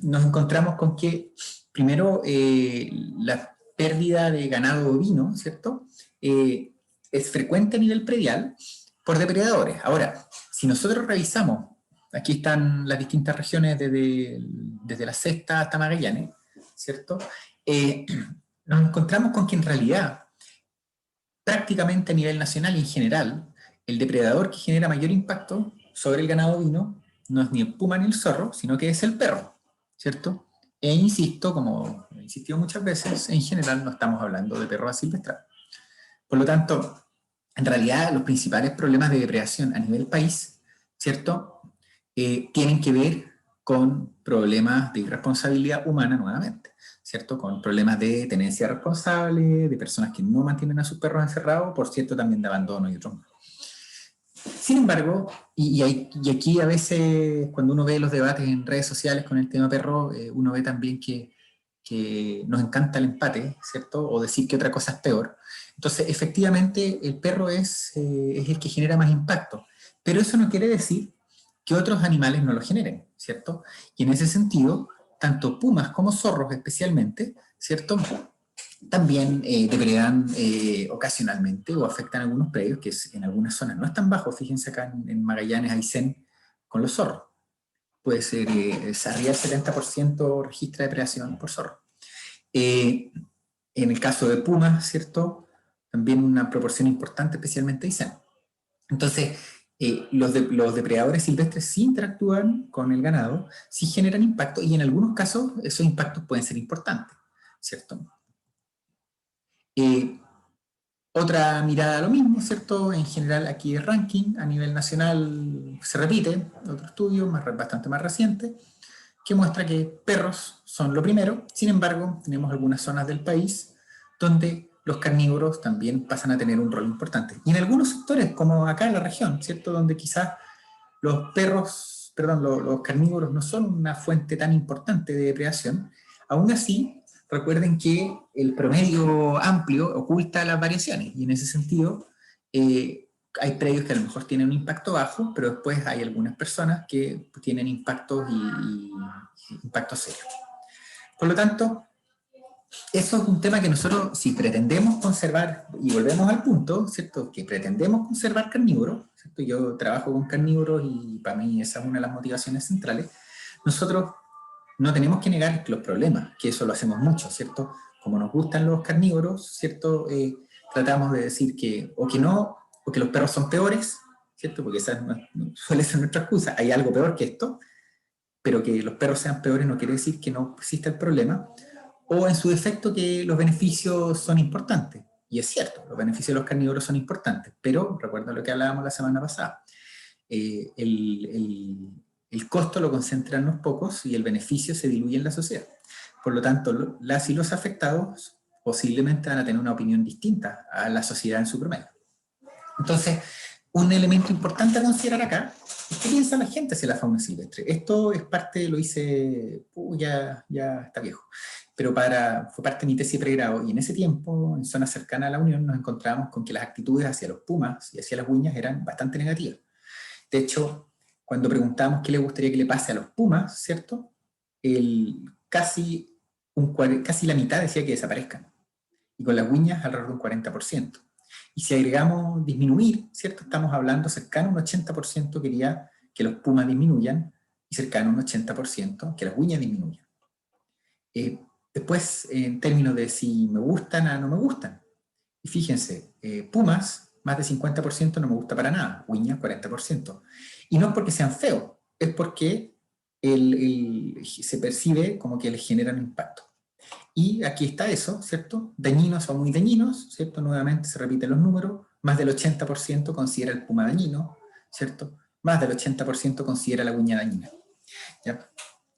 nos encontramos con que primero la pérdida de ganado bovino, ¿cierto?, es frecuente a nivel predial por depredadores. Ahora, si nosotros revisamos, aquí están las distintas regiones desde la Sexta hasta Magallanes, ¿cierto?, nos encontramos con que en realidad, prácticamente a nivel nacional y en general, el depredador que genera mayor impacto sobre el ganado ovino no es ni el puma ni el zorro, sino que es el perro, ¿cierto? E insisto, como he insistido muchas veces, en general no estamos hablando de perros asilvestrados. Por lo tanto, en realidad los principales problemas de depredación a nivel país, ¿cierto?, tienen que ver con problemas de irresponsabilidad humana nuevamente, ¿cierto?, con problemas de tenencia responsable, de personas que no mantienen a sus perros encerrados, por cierto, también de abandono y otros más. Sin embargo, y aquí a veces cuando uno ve los debates en redes sociales con el tema perro, uno ve también que que nos encanta el empate, ¿cierto? O decir que otra cosa es peor. Entonces, efectivamente, el perro es el que genera más impacto. Pero eso no quiere decir que otros animales no lo generen, ¿cierto? Y en ese sentido, tanto pumas como zorros especialmente, ¿cierto? También depredan ocasionalmente o afectan algunos predios que en algunas zonas no están bajos. Fíjense acá en Magallanes, Aysén, con los zorros. Puede ser, arriba del 70% registra depredación por zorro. En el caso de pumas, ¿cierto? También una proporción importante, especialmente Aysén. Entonces, los depredadores silvestres sí interactúan con el ganado, sí generan impacto y en algunos casos esos impactos pueden ser importantes, ¿cierto? Otra mirada a lo mismo, ¿cierto? En general aquí el ranking a nivel nacional se repite, otro estudio bastante más reciente, que muestra que perros son lo primero. Sin embargo, tenemos algunas zonas del país donde los carnívoros también pasan a tener un rol importante. Y en algunos sectores, como acá en la región, ¿cierto? Donde quizás los los carnívoros no son una fuente tan importante de depredación, aún así, recuerden que el promedio amplio oculta las variaciones, y en ese sentido, hay predios que a lo mejor tienen un impacto bajo, pero después hay algunas personas que tienen impactos y impactos serios. Por lo tanto, eso es un tema que nosotros, si pretendemos conservar, y volvemos al punto, ¿cierto? Que pretendemos conservar carnívoros, ¿cierto? Yo trabajo con carnívoros y para mí esa es una de las motivaciones centrales. Nosotros no tenemos que negar los problemas, que eso lo hacemos mucho, ¿cierto? Como nos gustan los carnívoros, ¿cierto? Tratamos de decir que, o que no, o que los perros son peores, ¿cierto? Porque esa suele ser nuestra excusa. Hay algo peor que esto, pero que los perros sean peores no quiere decir que no exista el problema, o en su defecto que los beneficios son importantes. Y es cierto, los beneficios de los carnívoros son importantes, pero recuerda lo que hablábamos la semana pasada. El costo lo concentran los pocos y el beneficio se diluye en la sociedad. Por lo tanto, las y los afectados posiblemente van a tener una opinión distinta a la sociedad en su promedio. Entonces, un elemento importante a considerar acá es qué piensa la gente hacia la fauna silvestre. Esto es parte, lo hice, ya está viejo, pero fue parte de mi tesis de pregrado, y en ese tiempo, en zonas cercanas a la Unión, nos encontramos con que las actitudes hacia los pumas y hacia las huiñas eran bastante negativas. De hecho, cuando preguntamos qué le gustaría que le pase a los pumas, ¿cierto? Casi la mitad decía que desaparezcan, y con las huiñas alrededor de un 40%. Y si agregamos disminuir, ¿cierto? Estamos hablando cercano a un 80% quería que los pumas disminuyan, y cercano a un 80% que las huiñas disminuyan. Después, en términos de si me gustan o no me gustan. Y fíjense, pumas, más de 50% no me gusta para nada, huiñas 40%. Y no es porque sean feos, es porque se percibe como que les generan impacto. Y aquí está eso, ¿cierto? Dañinos o muy dañinos, ¿cierto? Nuevamente se repiten los números, más del 80% considera el puma dañino, ¿cierto? Más del 80% considera la uña dañina, ¿ya?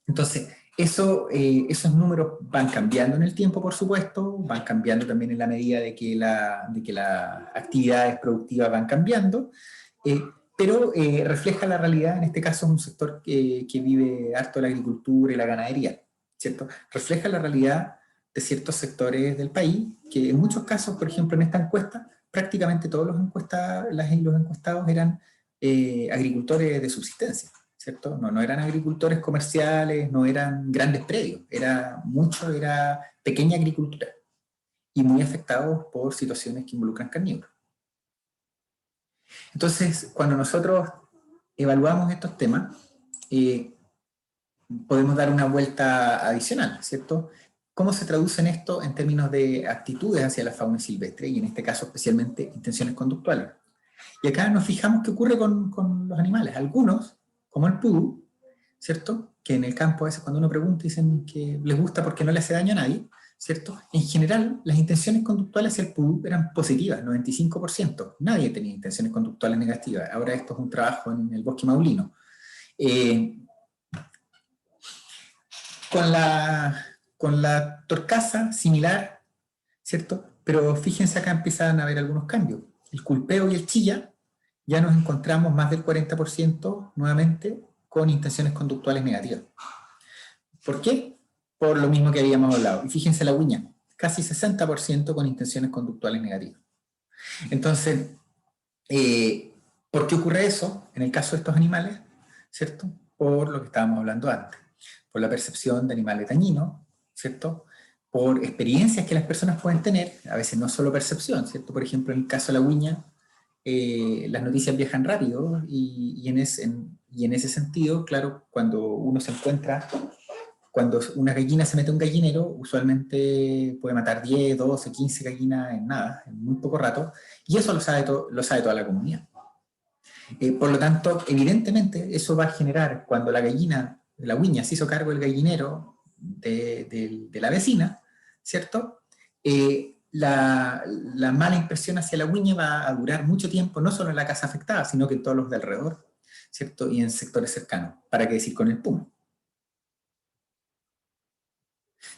Entonces, esos números van cambiando en el tiempo, por supuesto, van cambiando también en la medida de que las actividades productivas van cambiando, pero refleja la realidad. En este caso es un sector que vive harto la agricultura y la ganadería, ¿cierto? Refleja la realidad de ciertos sectores del país, que en muchos casos, por ejemplo, en esta encuesta, prácticamente todos los encuestados eran agricultores de subsistencia, ¿cierto? No eran agricultores comerciales, no eran grandes predios, era pequeña agricultura y muy afectados por situaciones que involucran carnívoros. Entonces, cuando nosotros evaluamos estos temas, podemos dar una vuelta adicional, ¿cierto? ¿Cómo se traduce esto en términos de actitudes hacia la fauna silvestre y en este caso especialmente intenciones conductuales? Y acá nos fijamos qué ocurre con los animales. Algunos, como el pudú, ¿cierto? Que en el campo a veces cuando uno pregunta dicen que les gusta porque no le hace daño a nadie, ¿cierto? En general, las intenciones conductuales hacia el pudú eran positivas, 95%. Nadie tenía intenciones conductuales negativas. Ahora esto es un trabajo en el bosque maulino. Con la torcaza, similar, ¿cierto? Pero fíjense acá empiezan a haber algunos cambios. El culpeo y el chilla, ya nos encontramos más del 40% nuevamente con intenciones conductuales negativas. ¿Por qué? por lo mismo que habíamos hablado. Y fíjense la uña, casi 60% con intenciones conductuales negativas. Entonces, ¿por qué ocurre eso en el caso de estos animales? ¿Cierto? Por lo que estábamos hablando antes, por la percepción de animales dañinos, ¿cierto? Por experiencias que las personas pueden tener, a veces no solo percepción, ¿cierto? Por ejemplo, en el caso de la uña, las noticias viajan rápido y en ese sentido, claro, cuando uno se encuentra, cuando una gallina se mete a un gallinero, usualmente puede matar 10, 12, 15 gallinas en nada, en muy poco rato, y eso lo sabe toda la comunidad. Por lo tanto, evidentemente, eso va a generar, cuando la gallina, la uña, se hizo cargo del gallinero de la vecina, ¿cierto? La mala impresión hacia la uña va a durar mucho tiempo, no solo en la casa afectada, sino que en todos los de alrededor, ¿cierto? Y en sectores cercanos. ¿Para qué decir con el puma?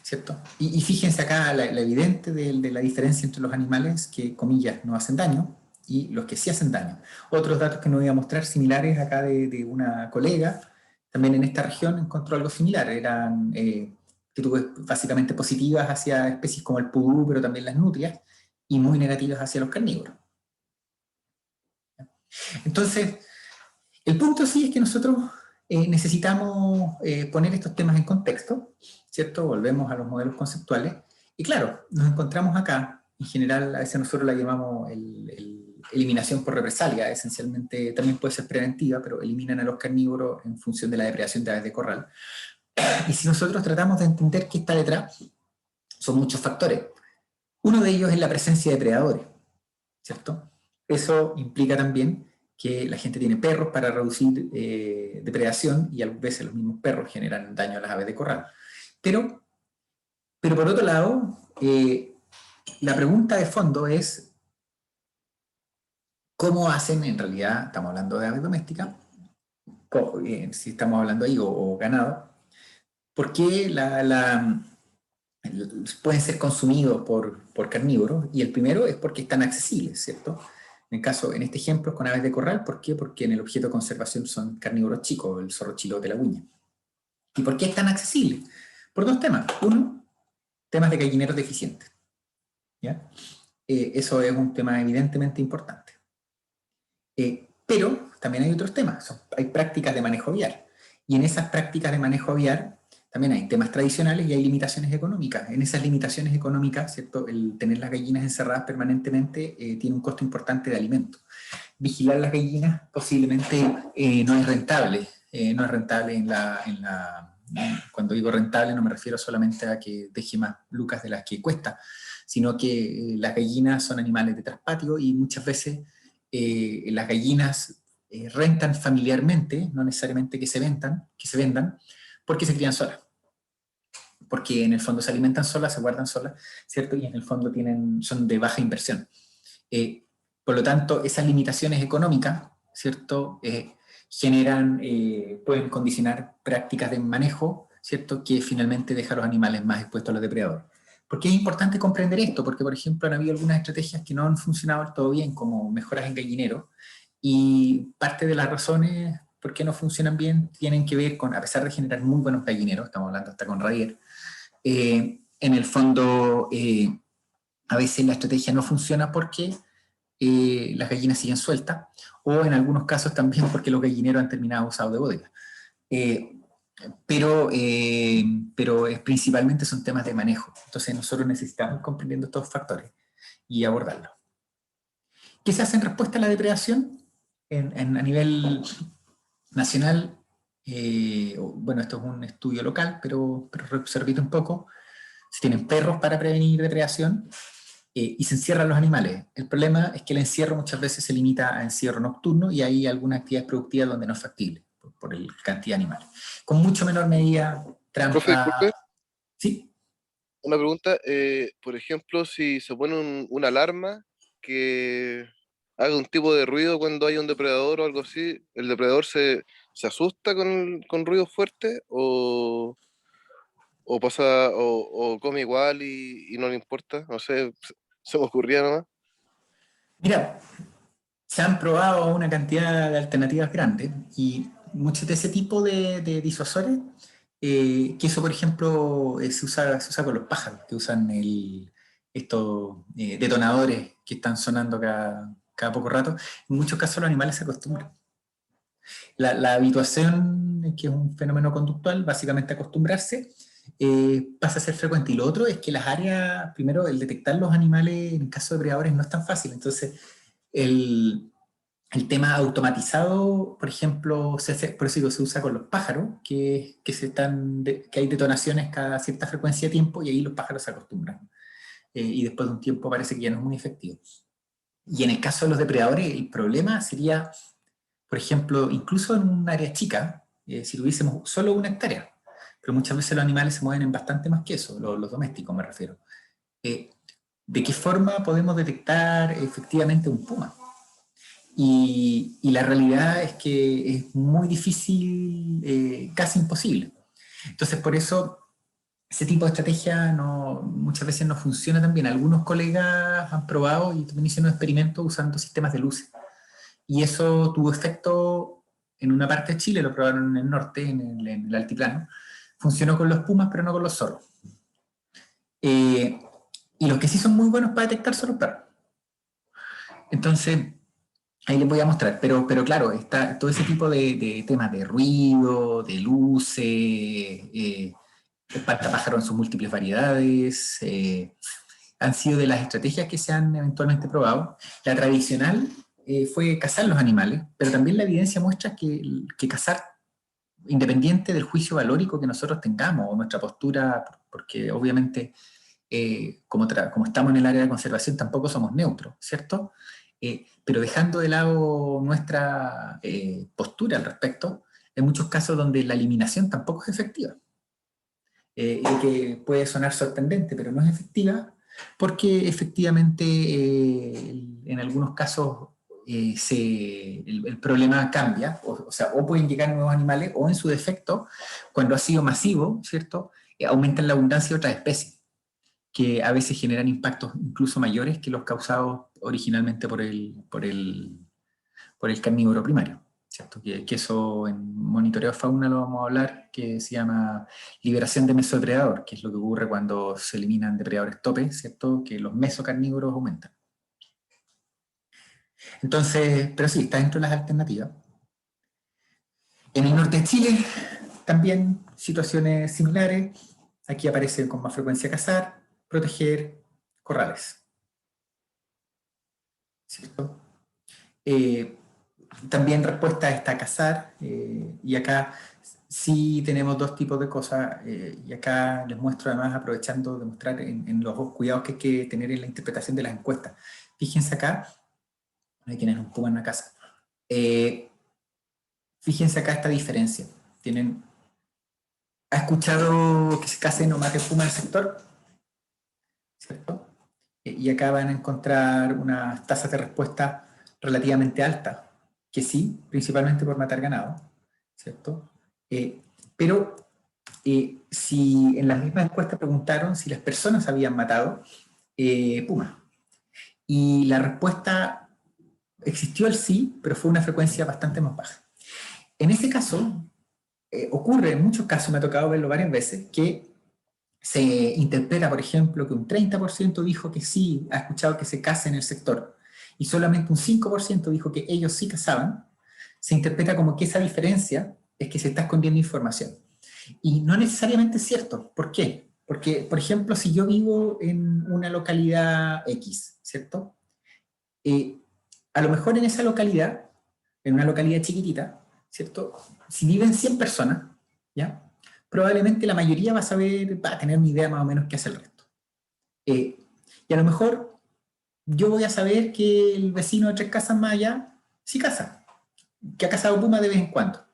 ¿Cierto? Y fíjense acá la evidente de la diferencia entre los animales que, comillas, no hacen daño y los que sí hacen daño. Otros datos que nos voy a mostrar similares acá de una colega, también en esta región encontró algo similar, eran actitudes básicamente positivas hacia especies como el pudú, pero también las nutrias, y muy negativas hacia los carnívoros. Entonces, el punto sí es que nosotros necesitamos poner estos temas en contexto, ¿cierto? Volvemos a los modelos conceptuales. Y claro, nos encontramos acá, en general a veces nosotros la llamamos eliminación por represalia, esencialmente también puede ser preventiva, pero eliminan a los carnívoros en función de la depredación de aves de corral. Y si nosotros tratamos de entender qué está detrás, son muchos factores. Uno de ellos es la presencia de predadores, ¿cierto? Eso implica también que la gente tiene perros para reducir depredación y a veces los mismos perros generan daño a las aves de corral. Pero por otro lado, la pregunta de fondo es cómo hacen, en realidad, estamos hablando de aves domésticas, si estamos hablando ahí, o ganado, por qué pueden ser consumidos por carnívoros, y el primero es porque están accesibles, ¿cierto? En este ejemplo, con aves de corral, ¿por qué? Porque en el objeto de conservación son carnívoros chicos, el zorro chilote, la uña. ¿Y por qué es tan accesible? Por dos temas. Uno, temas de gallineros deficientes. ¿Ya? Eso es un tema evidentemente importante. Pero también hay otros temas. Hay prácticas de manejo aviar. Y en esas prácticas de manejo aviar también hay temas tradicionales y hay limitaciones económicas. En esas limitaciones económicas, ¿cierto? El tener las gallinas encerradas permanentemente tiene un costo importante de alimento. Vigilar las gallinas posiblemente no es rentable. No es rentable cuando digo rentable no me refiero solamente a que deje más lucas de las que cuesta, sino que las gallinas son animales de traspatio y muchas veces las gallinas rentan familiarmente, no necesariamente que se vendan, porque se crían solas. Porque en el fondo se alimentan solas, se guardan solas, ¿cierto? Y en el fondo son de baja inversión. Por lo tanto, esas limitaciones económicas, ¿cierto? Pueden condicionar prácticas de manejo, ¿cierto? Que finalmente deja a los animales más expuestos a los depredadores. ¿Por qué es importante comprender esto? Porque, por ejemplo, han habido algunas estrategias que no han funcionado del todo bien, como mejoras en gallinero, y parte de las razones por qué no funcionan bien tienen que ver con, a pesar de generar muy buenos gallineros, estamos hablando hasta con Radier, en el fondo, a veces la estrategia no funciona porque las gallinas siguen sueltas, o en algunos casos también porque los gallineros han terminado usados de bodega. Pero principalmente son temas de manejo. Entonces nosotros necesitamos ir comprendiendo estos factores y abordarlos. ¿Qué se hace en respuesta a la depredación? A nivel nacional, bueno, esto es un estudio local, pero se repite un poco. Se tienen perros para prevenir depredación y se encierran los animales. El problema es que el encierro muchas veces se limita a encierro nocturno y hay algunas actividades productivas donde no es factible por la cantidad de animales. Con mucho menor medida, Profe, trampa. disculpe, ¿Sí? una pregunta. Por ejemplo, si se pone una alarma que haga un tipo de ruido cuando hay un depredador o algo así, ¿el depredador se asusta con ruidos fuertes o pasa o come igual y no le importa? No sé, se me ocurría nomás. Mira, se han probado una cantidad de alternativas grandes y muchos de ese tipo de disuasores que eso, por ejemplo, se usa con los pájaros, que usan estos detonadores que están sonando cada poco rato. En muchos casos los animales se acostumbran. La habituación, que es un fenómeno conductual, básicamente acostumbrarse, pasa a ser frecuente. Y lo otro es que las áreas, primero, el detectar los animales en caso de depredadores no es tan fácil. Entonces, el tema automatizado, por ejemplo, por eso digo, se usa con los pájaros, que hay detonaciones cada cierta frecuencia de tiempo y ahí los pájaros se acostumbran. Y después de un tiempo parece que ya no es muy efectivo. Y en el caso de los depredadores, el problema sería, por ejemplo, incluso en un área chica, si tuviésemos solo 1 hectárea, pero muchas veces los animales se mueven en bastante más que eso, los domésticos me refiero. ¿De qué forma podemos detectar efectivamente un puma? Y la realidad es que es muy difícil, casi imposible. Entonces, por eso, ese tipo de estrategia muchas veces no funciona tan bien. Algunos colegas han probado y también hicieron experimentos usando sistemas de luces. Y eso tuvo efecto en una parte de Chile, lo probaron en el norte, en el altiplano. Funcionó con los pumas, pero no con los zorros. Y los que sí son muy buenos para detectar son los perros. Entonces, ahí les voy a mostrar, pero claro, está todo ese tipo de temas de ruido, de luces, espantapájaros en sus múltiples variedades, han sido de las estrategias que se han eventualmente probado. La tradicional fue cazar los animales, pero también la evidencia muestra que cazar, independiente del juicio valórico que nosotros tengamos, o nuestra postura, porque obviamente como estamos en el área de conservación tampoco somos neutros, ¿cierto? Pero dejando de lado nuestra postura al respecto, hay muchos casos donde la eliminación tampoco es efectiva. Y que puede sonar sorprendente, pero no es efectiva, porque efectivamente en algunos casos el problema cambia, o sea, o pueden llegar nuevos animales, o en su defecto, cuando ha sido masivo, ¿cierto? Aumentan la abundancia de otras especies, que a veces generan impactos incluso mayores que los causados originalmente por el carnívoro primario, ¿cierto? Que eso en monitoreo de fauna lo vamos a hablar, que se llama liberación de mesodepredador, que es lo que ocurre cuando se eliminan depredadores tope, ¿cierto? Que los mesocarnívoros aumentan. Entonces, pero sí, está dentro de las alternativas. En el norte de Chile, también situaciones similares. Aquí aparece con más frecuencia cazar, proteger, corrales, ¿cierto? También respuesta está cazar, y acá sí tenemos 2 tipos de cosas, y acá les muestro además, aprovechando de mostrar en los cuidados que hay que tener en la interpretación de las encuestas. Fíjense acá, hay quienes un puma en la casa. Fíjense acá esta diferencia. ¿Ha escuchado que se casen o maten puma en el sector? ¿Cierto? Y acá van a encontrar unas tasas de respuesta relativamente altas, que sí, principalmente por matar ganado, ¿cierto? Pero si en las mismas encuestas preguntaron si las personas habían matado pumas, y la respuesta existió el sí, pero fue una frecuencia bastante más baja. En ese caso, ocurre en muchos casos, me ha tocado verlo varias veces, que se interpreta, por ejemplo, que un 30% dijo que sí, ha escuchado que se caza en el sector, y solamente un 5% dijo que ellos sí cazaban. Se interpreta como que esa diferencia es que se está escondiendo información. Y no necesariamente es cierto. ¿Por qué? Porque, por ejemplo, si yo vivo en una localidad X, ¿cierto? A lo mejor en esa localidad, en una localidad chiquitita, ¿cierto? Si viven 100 personas, ¿ya? Probablemente la mayoría va a tener una idea más o menos qué hace el resto. Y a lo mejor yo voy a saber que el vecino de 3 casas más allá sí caza, que ha cazado puma de vez en cuando.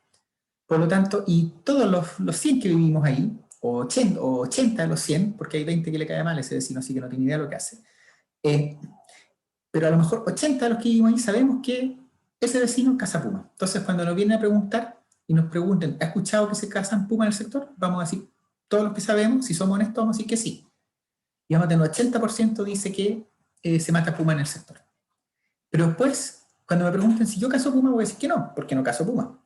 Por lo tanto, y todos los 100 que vivimos ahí, o 80 de los 100, porque hay 20 que le cae mal, ese vecino sí que no tiene idea de lo que hace, pero a lo mejor 80 de los que vivimos ahí sabemos que ese vecino caza puma. Entonces, cuando nos vienen a preguntar y nos pregunten, ¿ha escuchado que se cazan puma en el sector? Vamos a decir, todos los que sabemos, si somos honestos, vamos a decir que sí. Y vamos a tener un 80% dice que se mata puma en el sector. Pero después, cuando me pregunten si yo cazo puma, voy a decir que no, porque no cazo puma.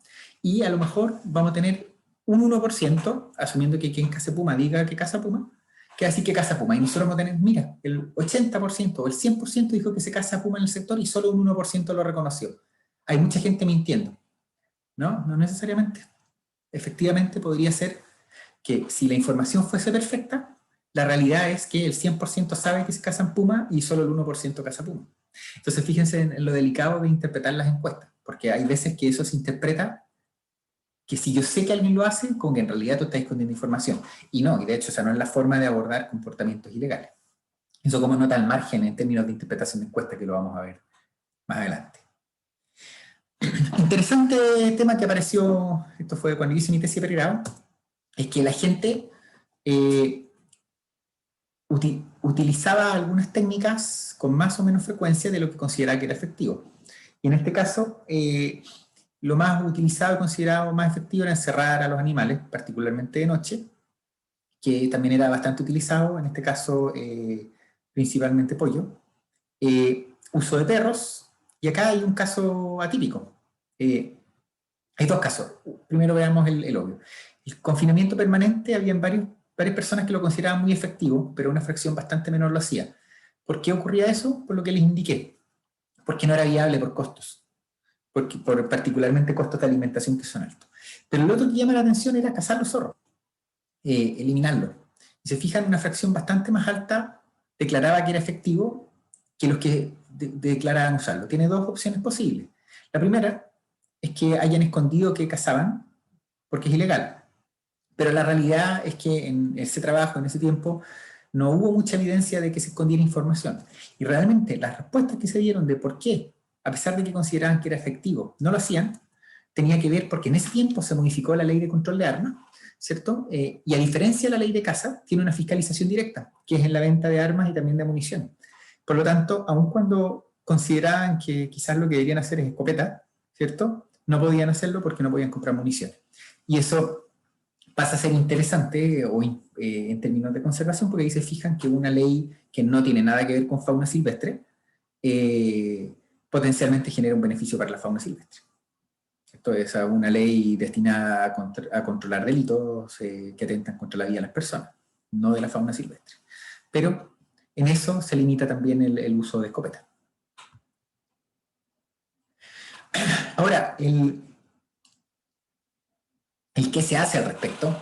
Y a lo mejor vamos a tener un 1%, asumiendo que quien caza puma diga que caza puma, que así que caza puma. Y nosotros vamos a tener, mira, el 80% o el 100% dijo que se caza puma en el sector y solo un 1% lo reconoció. Hay mucha gente mintiendo. No, no necesariamente. Efectivamente podría ser que si la información fuese perfecta, la realidad es que el 100% sabe que se cazan puma y solo el 1% caza puma. Entonces fíjense en lo delicado de interpretar las encuestas, porque hay veces que eso se interpreta que si yo sé que alguien lo hace, como que en realidad tú estás escondiendo información. Y no, y de hecho esa no es la forma de abordar comportamientos ilegales. Eso como nota al margen en términos de interpretación de encuestas, que lo vamos a ver más adelante. Interesante tema que apareció, esto fue cuando hice mi tesis de pregrado, es que la gente utilizaba algunas técnicas con más o menos frecuencia de lo que consideraba que era efectivo. Y en este caso, lo más utilizado y considerado más efectivo era encerrar a los animales, particularmente de noche, que también era bastante utilizado, en este caso principalmente pollo. Uso de perros, y acá hay un caso atípico. Hay dos casos. Primero veamos el obvio. El confinamiento permanente, habían varias personas que lo consideraban muy efectivo, pero una fracción bastante menor lo hacía. ¿Por qué ocurría eso? Por lo que les indiqué. Porque no era viable por costos. Por particularmente costos de alimentación que son altos. Pero lo otro que llama la atención era cazar los zorros, eliminarlos. Y se fijan, una fracción bastante más alta declaraba que era efectivo que los que declaraban usarlo. Tiene dos opciones posibles. La primera es que hayan escondido que cazaban, porque es ilegal. Pero la realidad es que en ese trabajo, en ese tiempo, no hubo mucha evidencia de que se escondiera información. Y realmente las respuestas que se dieron de por qué, a pesar de que consideraban que era efectivo, no lo hacían, tenía que ver porque en ese tiempo se modificó la ley de control de armas, ¿cierto? Y a diferencia de la ley de caza, tiene una fiscalización directa, que es en la venta de armas y también de munición. Por lo tanto, aun cuando consideraban que quizás lo que deberían hacer es escopeta, ¿cierto? No podían hacerlo porque no podían comprar munición. Y eso pasa a ser interesante en términos de conservación, porque ahí se fijan que una ley que no tiene nada que ver con fauna silvestre potencialmente genera un beneficio para la fauna silvestre. Esto es una ley destinada a controlar delitos que atentan contra la vida de las personas, no de la fauna silvestre. Pero en eso se limita también el uso de escopeta. Ahora, el qué se hace al respecto,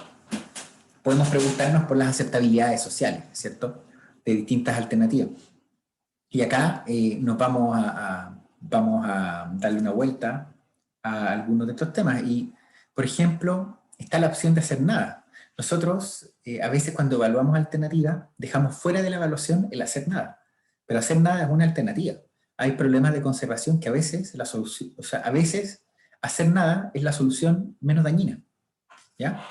podemos preguntarnos por las aceptabilidades sociales, ¿cierto?, de distintas alternativas. Y acá vamos a darle una vuelta a algunos de estos temas. Y, por ejemplo, está la opción de hacer nada. Nosotros, a veces cuando evaluamos alternativas, dejamos fuera de la evaluación el hacer nada. Pero hacer nada es una alternativa. Hay problemas de conservación que a veces, a veces hacer nada es la solución menos dañina, ¿ya?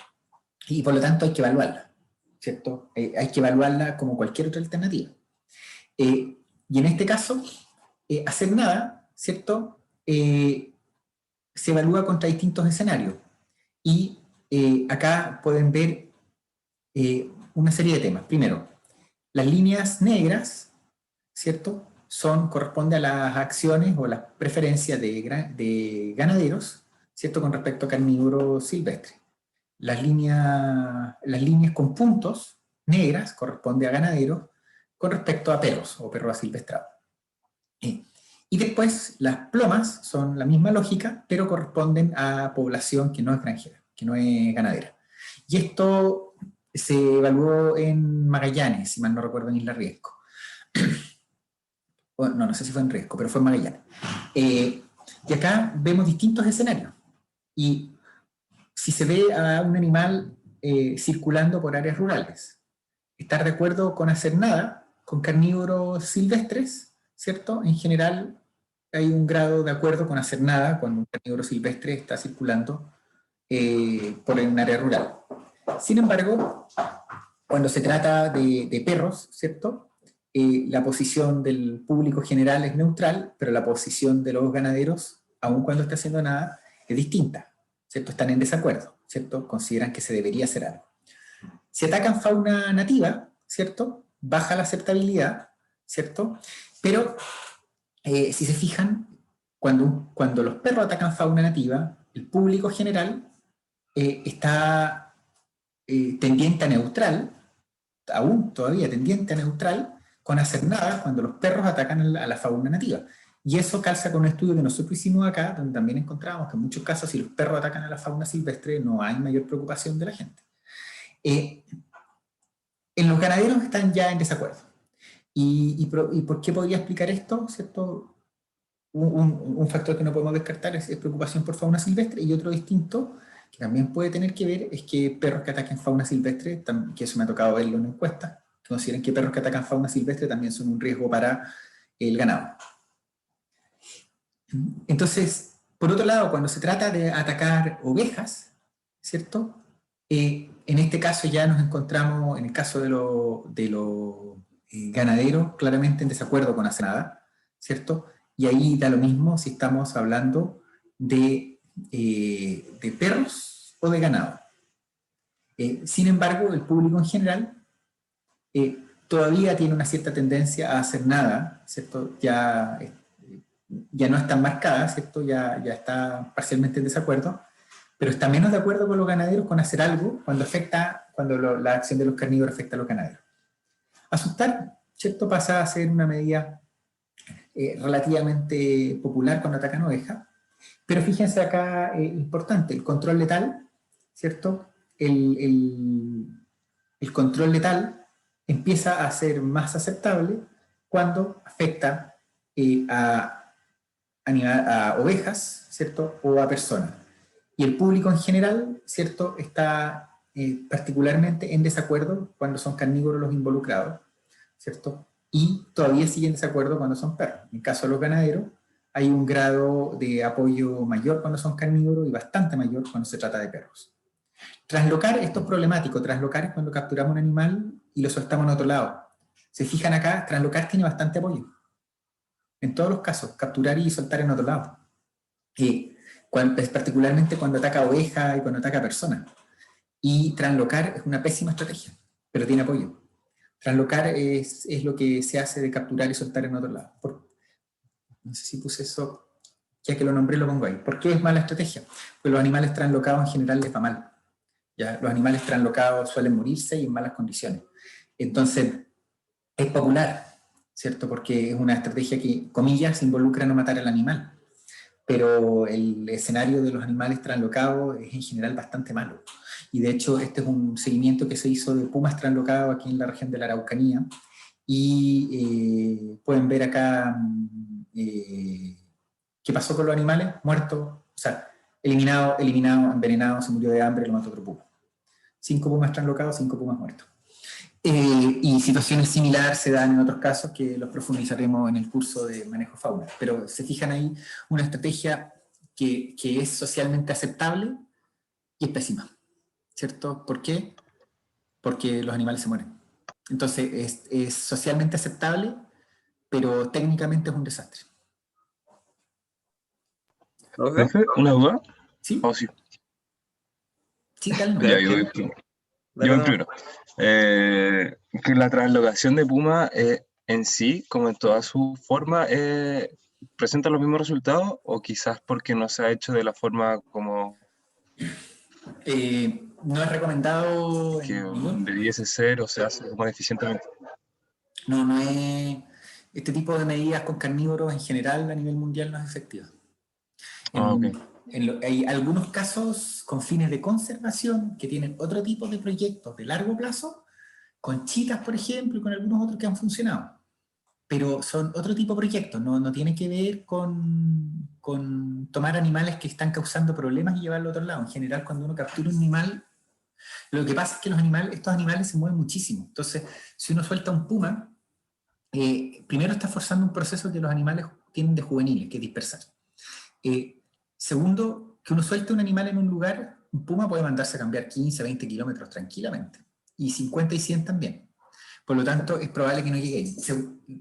Y por lo tanto hay que evaluarla, ¿cierto? Hay que evaluarla como cualquier otra alternativa. Y en este caso, hacer nada, ¿cierto? Se evalúa contra distintos escenarios. Y acá pueden ver una serie de temas. Primero, las líneas negras, ¿cierto?, corresponde a las acciones o las preferencias de ganaderos, ¿cierto?, con respecto a carnívoros silvestres. Las líneas con puntos negras corresponde a ganaderos con respecto a perros o perros asilvestrados. Y después las plomas son la misma lógica, pero corresponden a población que no es granjera, que no es ganadera. Y esto se evaluó en Magallanes, si mal no recuerdo, en Isla Riesco. No sé si fue en Riesco, pero fue en Magallanes. Y acá vemos distintos escenarios. Y si se ve a un animal circulando por áreas rurales, estar de acuerdo con hacer nada con carnívoros silvestres, ¿cierto? En general hay un grado de acuerdo con hacer nada cuando un carnívoro silvestre está circulando por un área rural. Sin embargo, cuando se trata de perros, ¿cierto?, la posición del público general es neutral, pero la posición de los ganaderos, aun cuando está haciendo nada, es distinta, ¿cierto? Están en desacuerdo, ¿cierto? Consideran que se debería hacer algo. Si atacan fauna nativa, ¿cierto?, baja la aceptabilidad, ¿cierto? Pero si se fijan, cuando los perros atacan fauna nativa, el público general está tendiente a neutral, aún todavía tendiente a neutral, con hacer nada cuando los perros atacan a la fauna nativa. Y eso calza con un estudio que nosotros hicimos acá, donde también encontramos que en muchos casos, si los perros atacan a la fauna silvestre, no hay mayor preocupación de la gente. En los ganaderos están ya en desacuerdo. ¿Y por qué podría explicar esto? ¿Cierto? Un factor que no podemos descartar es preocupación por fauna silvestre, y otro distinto que también puede tener que ver es que perros que ataquen fauna silvestre, que eso me ha tocado verlo en encuestas, que consideren que perros que atacan fauna silvestre también son un riesgo para el ganado. Entonces, por otro lado, cuando se trata de atacar ovejas, ¿cierto? En este caso ya nos encontramos, en el caso de los ganaderos, claramente en desacuerdo con hacer nada, ¿cierto? Y ahí da lo mismo si estamos hablando de perros o de ganado. Sin embargo, el público en general todavía tiene una cierta tendencia a hacer nada, ¿cierto? Ya no es tan marcada, ¿cierto? Ya está parcialmente en desacuerdo, pero está menos de acuerdo con los ganaderos con hacer algo cuando la acción de los carnívoros afecta a los ganaderos. Asustar, ¿cierto? Pasa a ser una medida relativamente popular cuando atacan ovejas, pero fíjense acá, importante, el control letal, ¿cierto? El control letal empieza a ser más aceptable cuando afecta a ovejas, ¿cierto? O a personas. Y el público en general, ¿cierto? Está particularmente en desacuerdo cuando son carnívoros los involucrados, ¿cierto? Y todavía siguen en desacuerdo cuando son perros. En el caso de los ganaderos, hay un grado de apoyo mayor cuando son carnívoros y bastante mayor cuando se trata de perros. Traslocar, esto es problemático. Traslocar es cuando capturamos un animal y lo soltamos en otro lado. Se fijan acá, traslocar tiene bastante apoyo. En todos los casos, capturar y soltar en otro lado. Particularmente cuando ataca a oveja y cuando ataca a personas. Y traslocar es una pésima estrategia, pero tiene apoyo. Traslocar es lo que se hace de capturar y soltar en otro lado. No sé si puse eso, ya que lo nombré lo pongo ahí. ¿Por qué es mala estrategia? Pues los animales translocados en general les va mal. ¿Ya? Los animales translocados suelen morirse y en malas condiciones. Entonces, es popular, ¿cierto? Porque es una estrategia que, comillas, involucra no matar al animal. Pero el escenario de los animales translocados es en general bastante malo. Y de hecho, este es un seguimiento que se hizo de pumas translocados aquí en la región de la Araucanía. Y pueden ver acá qué pasó con los animales muertos, o sea, eliminado, envenenado, se murió de hambre, lo mató otro puma. 5 pumas translocados, 5 pumas muertos. Y situaciones similares se dan en otros casos que los profundizaremos en el curso de manejo fauna. Pero se fijan ahí una estrategia que es socialmente aceptable y es pésima, ¿cierto? ¿Por qué? Porque los animales se mueren. Entonces es socialmente aceptable, pero técnicamente es un desastre. ¿Profe? ¿Una duda? ¿Sí? Oh, sí. Sí, tal. Ya, yo voy primero. Que la translocación de puma en sí, como en toda su forma, presenta los mismos resultados, o quizás porque no se ha hecho de la forma como no es recomendado que debiese ser, o se hace más eficientemente. No es... Este tipo de medidas con carnívoros en general a nivel mundial no es efectiva. Okay. Hay algunos casos con fines de conservación que tienen otro tipo de proyectos de largo plazo, con chitas, por ejemplo, y con algunos otros que han funcionado. Pero son otro tipo de proyectos, no tiene que ver con tomar animales que están causando problemas y llevarlo a otro lado. En general, cuando uno captura un animal, lo que pasa es que estos animales se mueven muchísimo. Entonces, si uno suelta un puma, primero está forzando un proceso que los animales tienen de juveniles, que es dispersar. Segundo, que uno suelte un animal en un lugar, un puma puede mandarse a cambiar 15, 20 kilómetros tranquilamente. Y 50 y 100 también. Por lo tanto, es probable que no llegue ahí.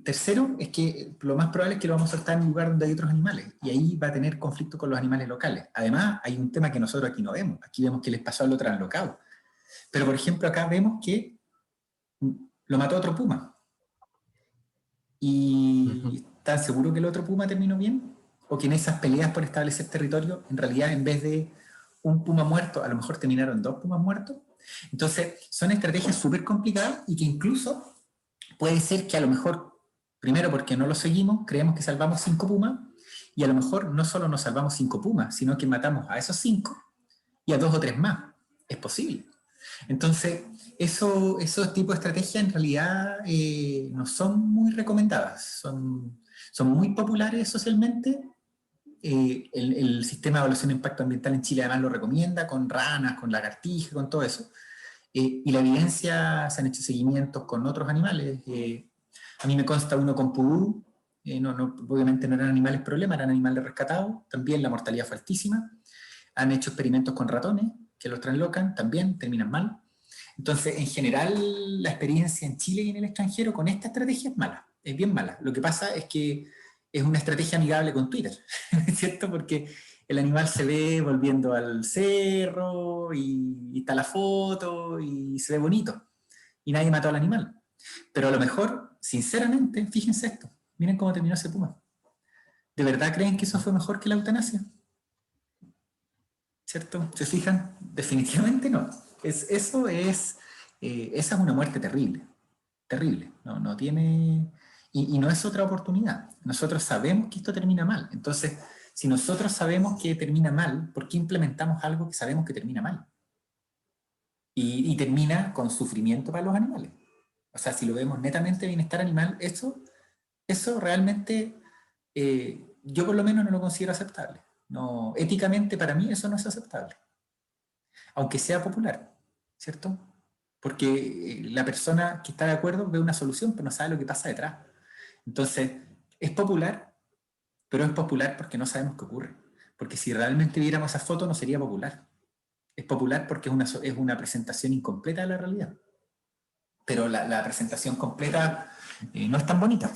Tercero, es que lo más probable es que lo vamos a soltar en un lugar donde hay otros animales. Y ahí va a tener conflicto con los animales locales. Además, hay un tema que nosotros aquí no vemos. Aquí vemos que les pasó a lo translocado. Pero, por ejemplo, acá vemos que lo mató otro puma. ¿Y están seguros que el otro puma terminó bien? ¿O que en esas peleas por establecer territorio, en realidad, en vez de un puma muerto, a lo mejor terminaron 2 pumas muertos. Entonces, son estrategias súper complicadas y que incluso puede ser que a lo mejor, primero porque no lo seguimos, creemos que salvamos 5 pumas, y a lo mejor no solo nos salvamos 5 pumas, sino que matamos a esos 5 y a 2 o 3 más. Es posible. Entonces, esos tipos de estrategias en realidad no son muy recomendadas, son muy populares socialmente. El sistema de evaluación de impacto ambiental en Chile además lo recomienda, con ranas, con lagartijas, con todo eso. Y la evidencia, se han hecho seguimientos con otros animales. A mí me consta uno con pudú, obviamente no eran animales problema, eran animales rescatados, también la mortalidad fue altísima. Han hecho experimentos con ratones, que los translocan, también terminan mal. Entonces, en general, la experiencia en Chile y en el extranjero con esta estrategia es mala, es bien mala. Lo que pasa es que es una estrategia amigable con Twitter, ¿cierto? Porque el animal se ve volviendo al cerro y está la foto y se ve bonito y nadie mató al animal. Pero a lo mejor, sinceramente, fíjense esto, miren cómo terminó ese puma. ¿De verdad creen que eso fue mejor que la eutanasia? ¿Cierto? ¿Se fijan? Definitivamente no. Esa es una muerte terrible, terrible. No tiene... Y no es otra oportunidad. Nosotros sabemos que esto termina mal. Entonces, si nosotros sabemos que termina mal, ¿por qué implementamos algo que sabemos que termina mal? Y termina con sufrimiento para los animales. O sea, si lo vemos netamente bienestar animal, eso realmente yo por lo menos no lo considero aceptable. No, éticamente para mí eso no es aceptable. Aunque sea popular, ¿cierto? Porque la persona que está de acuerdo ve una solución, pero no sabe lo que pasa detrás. Entonces, es popular, pero es popular porque no sabemos qué ocurre. Porque si realmente viéramos esa foto no sería popular. Es popular porque es una presentación incompleta de la realidad. Pero la presentación completa no es tan bonita,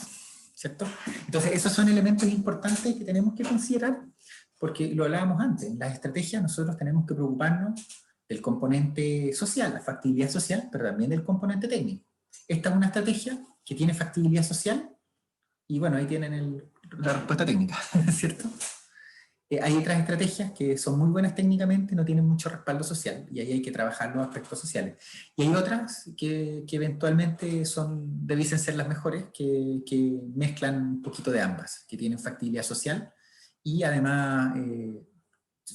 ¿cierto? Entonces, esos son elementos importantes que tenemos que considerar, porque lo hablábamos antes, en las estrategias nosotros tenemos que preocuparnos del componente social, la factibilidad social, pero también del componente técnico. Esta es una estrategia que tiene factibilidad social, y bueno, ahí tienen la respuesta técnica, ¿cierto? Hay otras estrategias que son muy buenas técnicamente, no tienen mucho respaldo social, y ahí hay que trabajar los aspectos sociales. Y hay otras que eventualmente debiesen ser las mejores, que mezclan un poquito de ambas, que tienen factibilidad social y además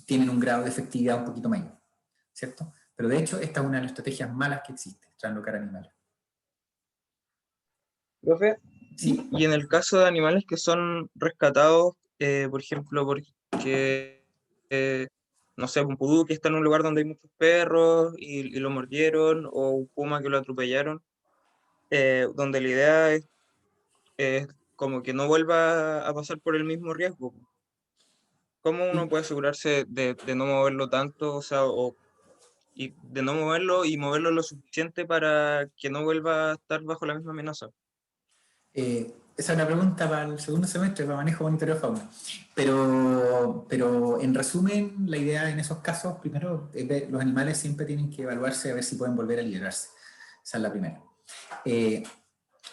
tienen un grado de efectividad un poquito mayor, ¿cierto? Pero de hecho, esta es una de las estrategias malas que existe, translocar animales. Profe, ¿Sí? y en el caso de animales que son rescatados, por ejemplo, porque, no sé, un pudú que está en un lugar donde hay muchos perros y lo mordieron, o un puma que lo atropellaron, donde la idea es como que no vuelva a pasar por el mismo riesgo. ¿Cómo uno puede asegurarse de no moverlo tanto, o sea, y de no moverlo y moverlo lo suficiente para que no vuelva a estar bajo la misma amenaza? Esa es una pregunta para el segundo semestre, para manejo monitoreo de fauna. Pero en resumen, la idea en esos casos, primero, los animales siempre tienen que evaluarse a ver si pueden volver a liberarse. Esa es la primera.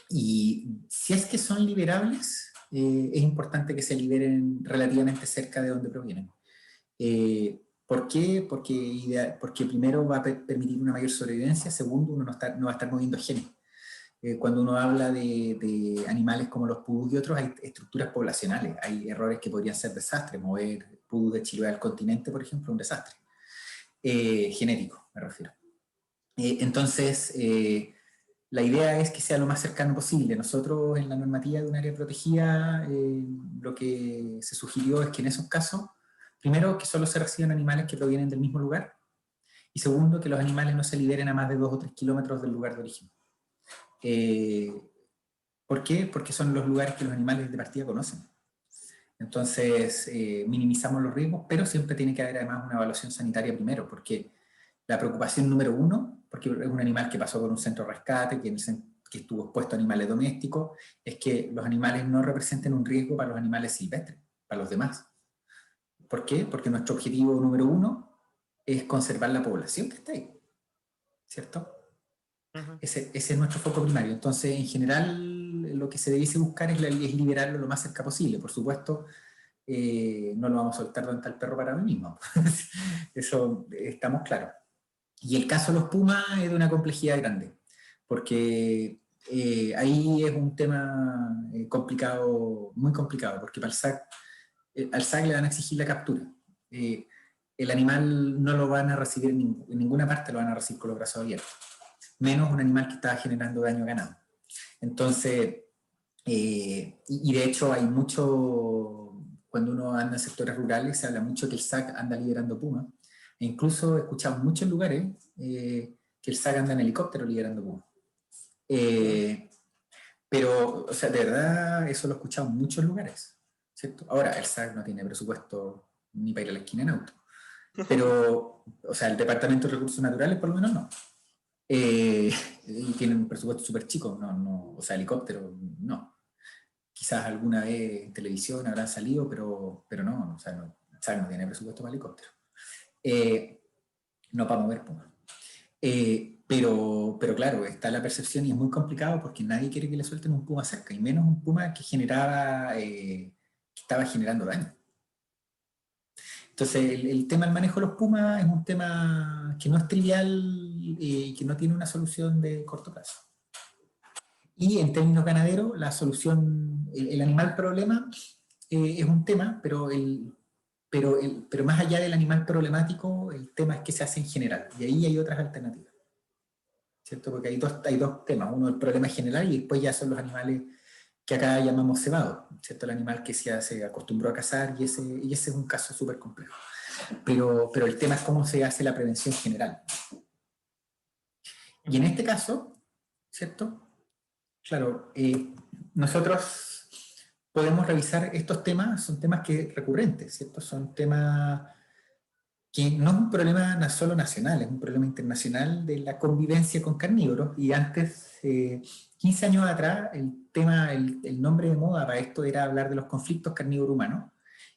Y si es que son liberables, es importante que se liberen relativamente cerca de donde provienen. ¿Por qué? Porque primero va a permitir una mayor sobrevivencia, segundo, uno no va a estar moviendo genes. Cuando uno habla de animales como los pudús y otros, hay estructuras poblacionales, hay errores que podrían ser desastres. Mover pudú de Chiloé al continente, por ejemplo, es un desastre. Genético, me refiero. Entonces, la idea es que sea lo más cercano posible. Nosotros en la normativa de un área protegida, lo que se sugirió es que en esos casos, primero, que solo se reciban animales que provienen del mismo lugar, y segundo, que los animales no se liberen a más de 2 o 3 kilómetros del lugar de origen. ¿Por qué? Porque son los lugares que los animales de partida conocen. Entonces, minimizamos los riesgos, pero siempre tiene que haber además una evaluación sanitaria primero, porque la preocupación número uno, porque es un animal que pasó por un centro de rescate, que estuvo expuesto a animales domésticos, es que los animales no representen un riesgo para los animales silvestres, para los demás. ¿Por qué? Porque nuestro objetivo número uno es conservar la población que está ahí, ¿cierto? Ese es nuestro foco primario. Entonces, en general, lo que se debiese buscar es liberarlo lo más cerca posible. Por supuesto, no lo vamos a soltar donde está el perro para mí mismo. Eso estamos claros. Y el caso de los pumas es de una complejidad grande, porque ahí es un tema complicado, muy complicado, porque para al SAC le van a exigir la captura. El animal no lo van a recibir en ninguna parte, lo van a recibir con los brazos abiertos, menos un animal que está generando daño a ganado. Entonces, y de hecho hay mucho, cuando uno anda en sectores rurales, se habla mucho que el SAC anda liberando pumas, e incluso he escuchado en muchos lugares que el SAC anda en helicóptero liberando pumas. Pero, o sea, de verdad, eso lo he escuchado en muchos lugares, ¿cierto? Ahora, el SAC no tiene presupuesto ni para ir a la esquina en auto, pero, o sea, el Departamento de Recursos Naturales por lo menos no. Y tienen un presupuesto súper chico, o sea, helicóptero, no. Quizás alguna vez en televisión habrán salido, pero no, o sea, no tiene presupuesto para helicóptero. No para mover pumas. Pero claro, está la percepción y es muy complicado porque nadie quiere que le suelten un puma cerca, y menos un puma que estaba generando daño. Entonces, el tema del manejo de los pumas es un tema que no es trivial y que no tiene una solución de corto plazo. Y en términos ganaderos, la solución, el animal problema es un tema, pero más allá del animal problemático, el tema es que se hace en general, y ahí hay otras alternativas, ¿cierto? Porque hay dos temas, uno el problema general y después ya son los animales que acá llamamos cebados, ¿cierto? El animal que se acostumbró a cazar, y ese es un caso súper complejo. Pero el tema es cómo se hace la prevención general. Y en este caso, ¿cierto? Claro, nosotros podemos revisar estos temas, son temas recurrentes, ¿cierto? Son temas que no es un problema solo nacional, es un problema internacional de la convivencia con carnívoros, y antes, 15 años atrás, el nombre de moda para esto era hablar de los conflictos carnívoro-humanos,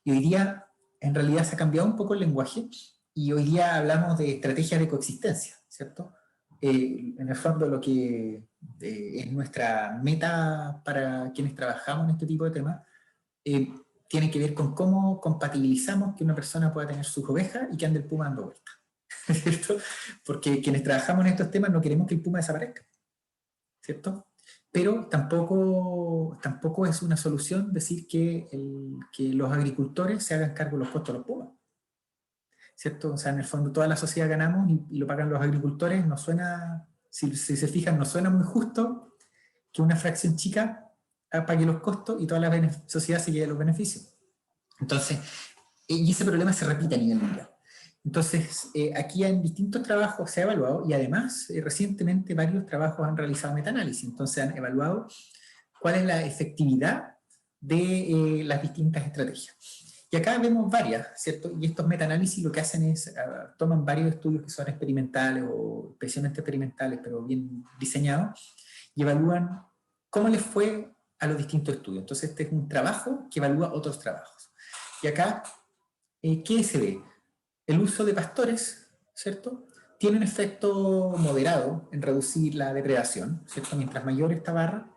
y hoy día en realidad se ha cambiado un poco el lenguaje, y hoy día hablamos de estrategias de coexistencia, ¿cierto? En el fondo lo que es nuestra meta para quienes trabajamos en este tipo de temas, tiene que ver con cómo compatibilizamos que una persona pueda tener sus ovejas y que ande el puma dando vueltas, ¿cierto? Porque quienes trabajamos en estos temas no queremos que el puma desaparezca, ¿cierto? Pero tampoco es una solución decir que los agricultores se hagan cargo de los costos de los pumas, ¿cierto? O sea, en el fondo toda la sociedad ganamos y lo pagan los agricultores. No suena, si se fijan, no suena muy justo que una fracción chica pague los costos y toda la sociedad se lleve los beneficios. Entonces, y ese problema se repite a nivel mundial. Entonces, aquí en distintos trabajos se ha evaluado, y además recientemente varios trabajos han realizado metaanálisis, entonces han evaluado cuál es la efectividad de las distintas estrategias. Y acá vemos varias, ¿cierto? Y estos metaanálisis lo que hacen es, toman varios estudios que son experimentales o especialmente experimentales, pero bien diseñados, y evalúan cómo les fue a los distintos estudios. Entonces este es un trabajo que evalúa otros trabajos. Y acá, ¿qué se ve? El uso de pastores, ¿cierto? Tiene un efecto moderado en reducir la depredación, ¿cierto? Mientras mayor esta barra,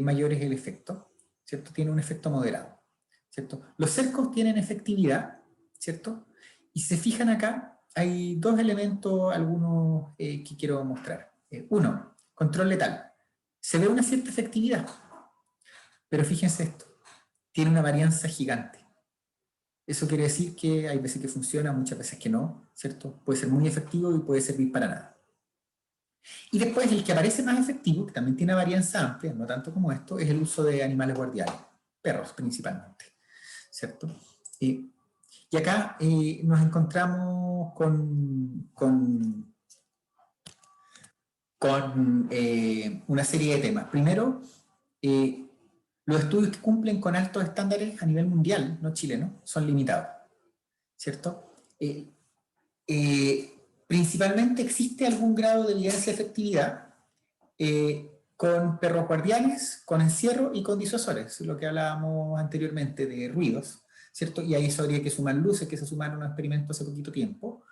mayor es el efecto, ¿cierto? Tiene un efecto moderado, ¿cierto? Los cercos tienen efectividad, ¿cierto? Y si se fijan acá, hay dos elementos, algunos que quiero mostrar. Uno, control letal. Se ve una cierta efectividad, pero fíjense esto, tiene una varianza gigante. Eso quiere decir que hay veces que funciona, muchas veces que no, ¿cierto? Puede ser muy efectivo y puede servir para nada. Y después el que aparece más efectivo, que también tiene una varianza amplia, no tanto como esto, es el uso de animales guardianes, perros principalmente, ¿cierto? Y acá nos encontramos con una serie de temas. Primero, los estudios que cumplen con altos estándares a nivel mundial, no chileno, son limitados, ¿cierto? Principalmente existe algún grado de evidencia de efectividad con perros guardianes, con encierro y con disuasores, lo que hablábamos anteriormente de ruidos, ¿cierto? Y a eso habría que sumar luces, que se sumaron a un experimento hace poquito tiempo.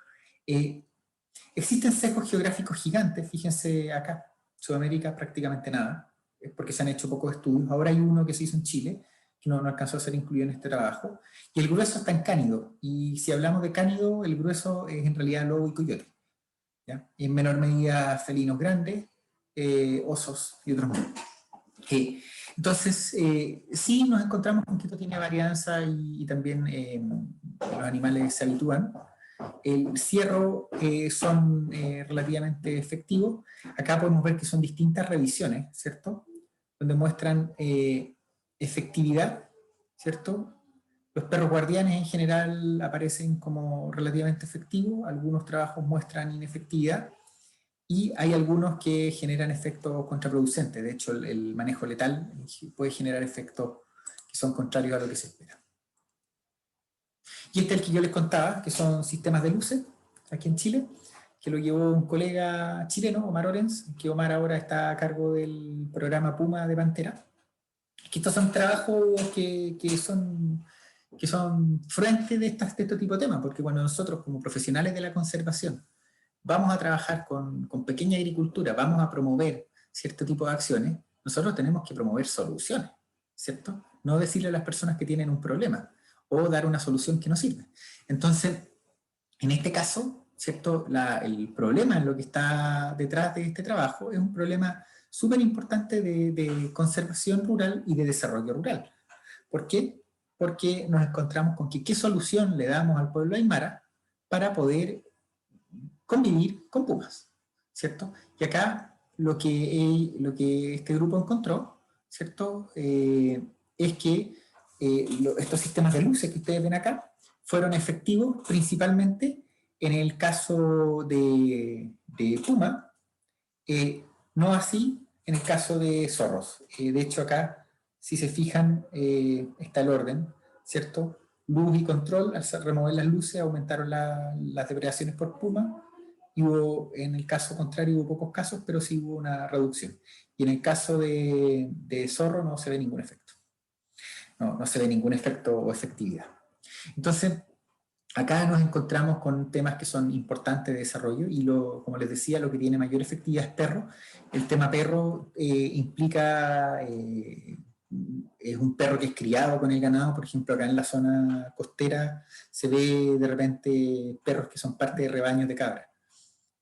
Existen sesgos geográficos gigantes, fíjense acá, Sudamérica prácticamente nada, es porque se han hecho pocos estudios. Ahora hay uno que se hizo en Chile, que no alcanzó a ser incluido en este trabajo, y el grueso está en cánido, y si hablamos de cánido, el grueso es en realidad lobo y coyote, ¿ya? Y en menor medida felinos grandes, osos y otros más. Entonces, sí nos encontramos con que esto tiene varianza y también los animales se habitúan. El cierro son relativamente efectivos. Acá podemos ver que son distintas revisiones, ¿cierto? Donde muestran efectividad, ¿cierto? Los perros guardianes en general aparecen como relativamente efectivos, algunos trabajos muestran inefectividad, y hay algunos que generan efectos contraproducentes. De hecho, el manejo letal puede generar efectos que son contrarios a lo que se espera. Y este es el que yo les contaba, que son sistemas de luces, aquí en Chile, que lo llevó un colega chileno, Omar Orens, que Omar ahora está a cargo del programa Puma de Pantera. Que estos son trabajos que son fuentes de este tipo de temas, porque cuando nosotros como profesionales de la conservación vamos a trabajar con pequeña agricultura, vamos a promover cierto tipo de acciones, nosotros tenemos que promover soluciones, ¿cierto? No decirle a las personas que tienen un problema o dar una solución que no sirve. Entonces, en este caso, ¿cierto? El problema en lo que está detrás de este trabajo es un problema súper importante de conservación rural y de desarrollo rural. ¿Por qué? Porque nos encontramos con que qué solución le damos al pueblo aymara para poder convivir con pumas, ¿cierto? Y acá lo que este grupo encontró, ¿cierto? Es que estos sistemas de luces que ustedes ven acá fueron efectivos principalmente en el caso de puma, no así en el caso de zorros. De hecho acá, si se fijan, está el orden, ¿cierto? Luz y control, al remover las luces aumentaron las depredaciones por puma, y en el caso contrario hubo pocos casos, pero sí hubo una reducción. Y en el caso de zorro no se ve ningún efecto. No se ve ningún efecto o efectividad. Entonces, acá nos encontramos con temas que son importantes de desarrollo y como les decía, lo que tiene mayor efectividad es perro. El tema perro implica, es un perro que es criado con el ganado. Por ejemplo, acá en la zona costera se ve de repente perros que son parte de rebaños de cabras.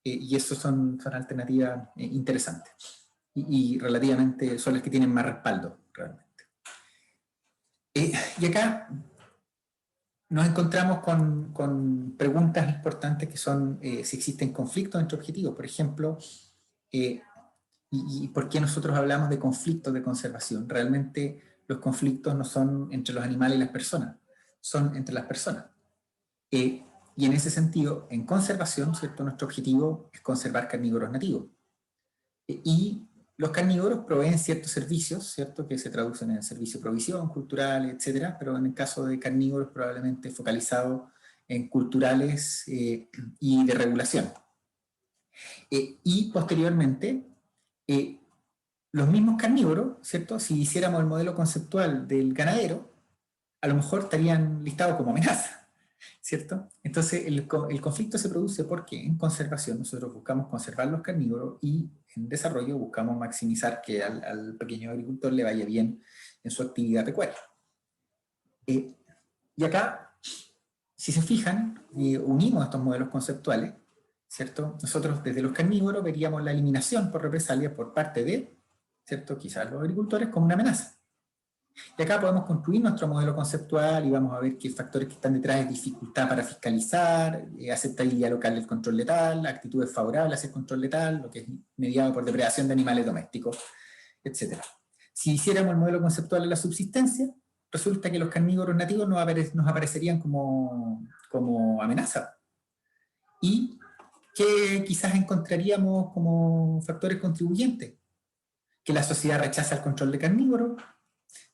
Y eso son alternativas interesantes y relativamente son las que tienen más respaldo realmente. Y acá nos encontramos con preguntas importantes que son si existen conflictos entre objetivos. Por ejemplo, y por qué nosotros hablamos de conflictos de conservación. Realmente los conflictos no son entre los animales y las personas, son entre las personas. Y en ese sentido, en conservación, ¿cierto? Nuestro objetivo es conservar carnívoros nativos. Y los carnívoros proveen ciertos servicios, ¿cierto? Que se traducen en servicio de provisión, cultural, etcétera, pero en el caso de carnívoros probablemente focalizado en culturales y de regulación. Y posteriormente, los mismos carnívoros, ¿cierto? Si hiciéramos el modelo conceptual del ganadero, a lo mejor estarían listados como amenaza, ¿cierto? Entonces el conflicto se produce porque en conservación nosotros buscamos conservar los carnívoros y en desarrollo buscamos maximizar que al pequeño agricultor le vaya bien en su actividad pecuaria. Y acá, si se fijan, unimos estos modelos conceptuales, ¿cierto? Nosotros desde los carnívoros veríamos la eliminación por represalia por parte de, ¿cierto? Quizás los agricultores como una amenaza. Y acá podemos construir nuestro modelo conceptual y vamos a ver qué factores que están detrás es dificultad para fiscalizar, aceptabilidad local del control letal, actitudes favorables hacia el control letal, lo que es mediado por depredación de animales domésticos, etc. Si hiciéramos el modelo conceptual de la subsistencia, resulta que los carnívoros nativos nos aparecerían como amenaza. Y que quizás encontraríamos como factores contribuyentes. Que la sociedad rechaza el control de carnívoros,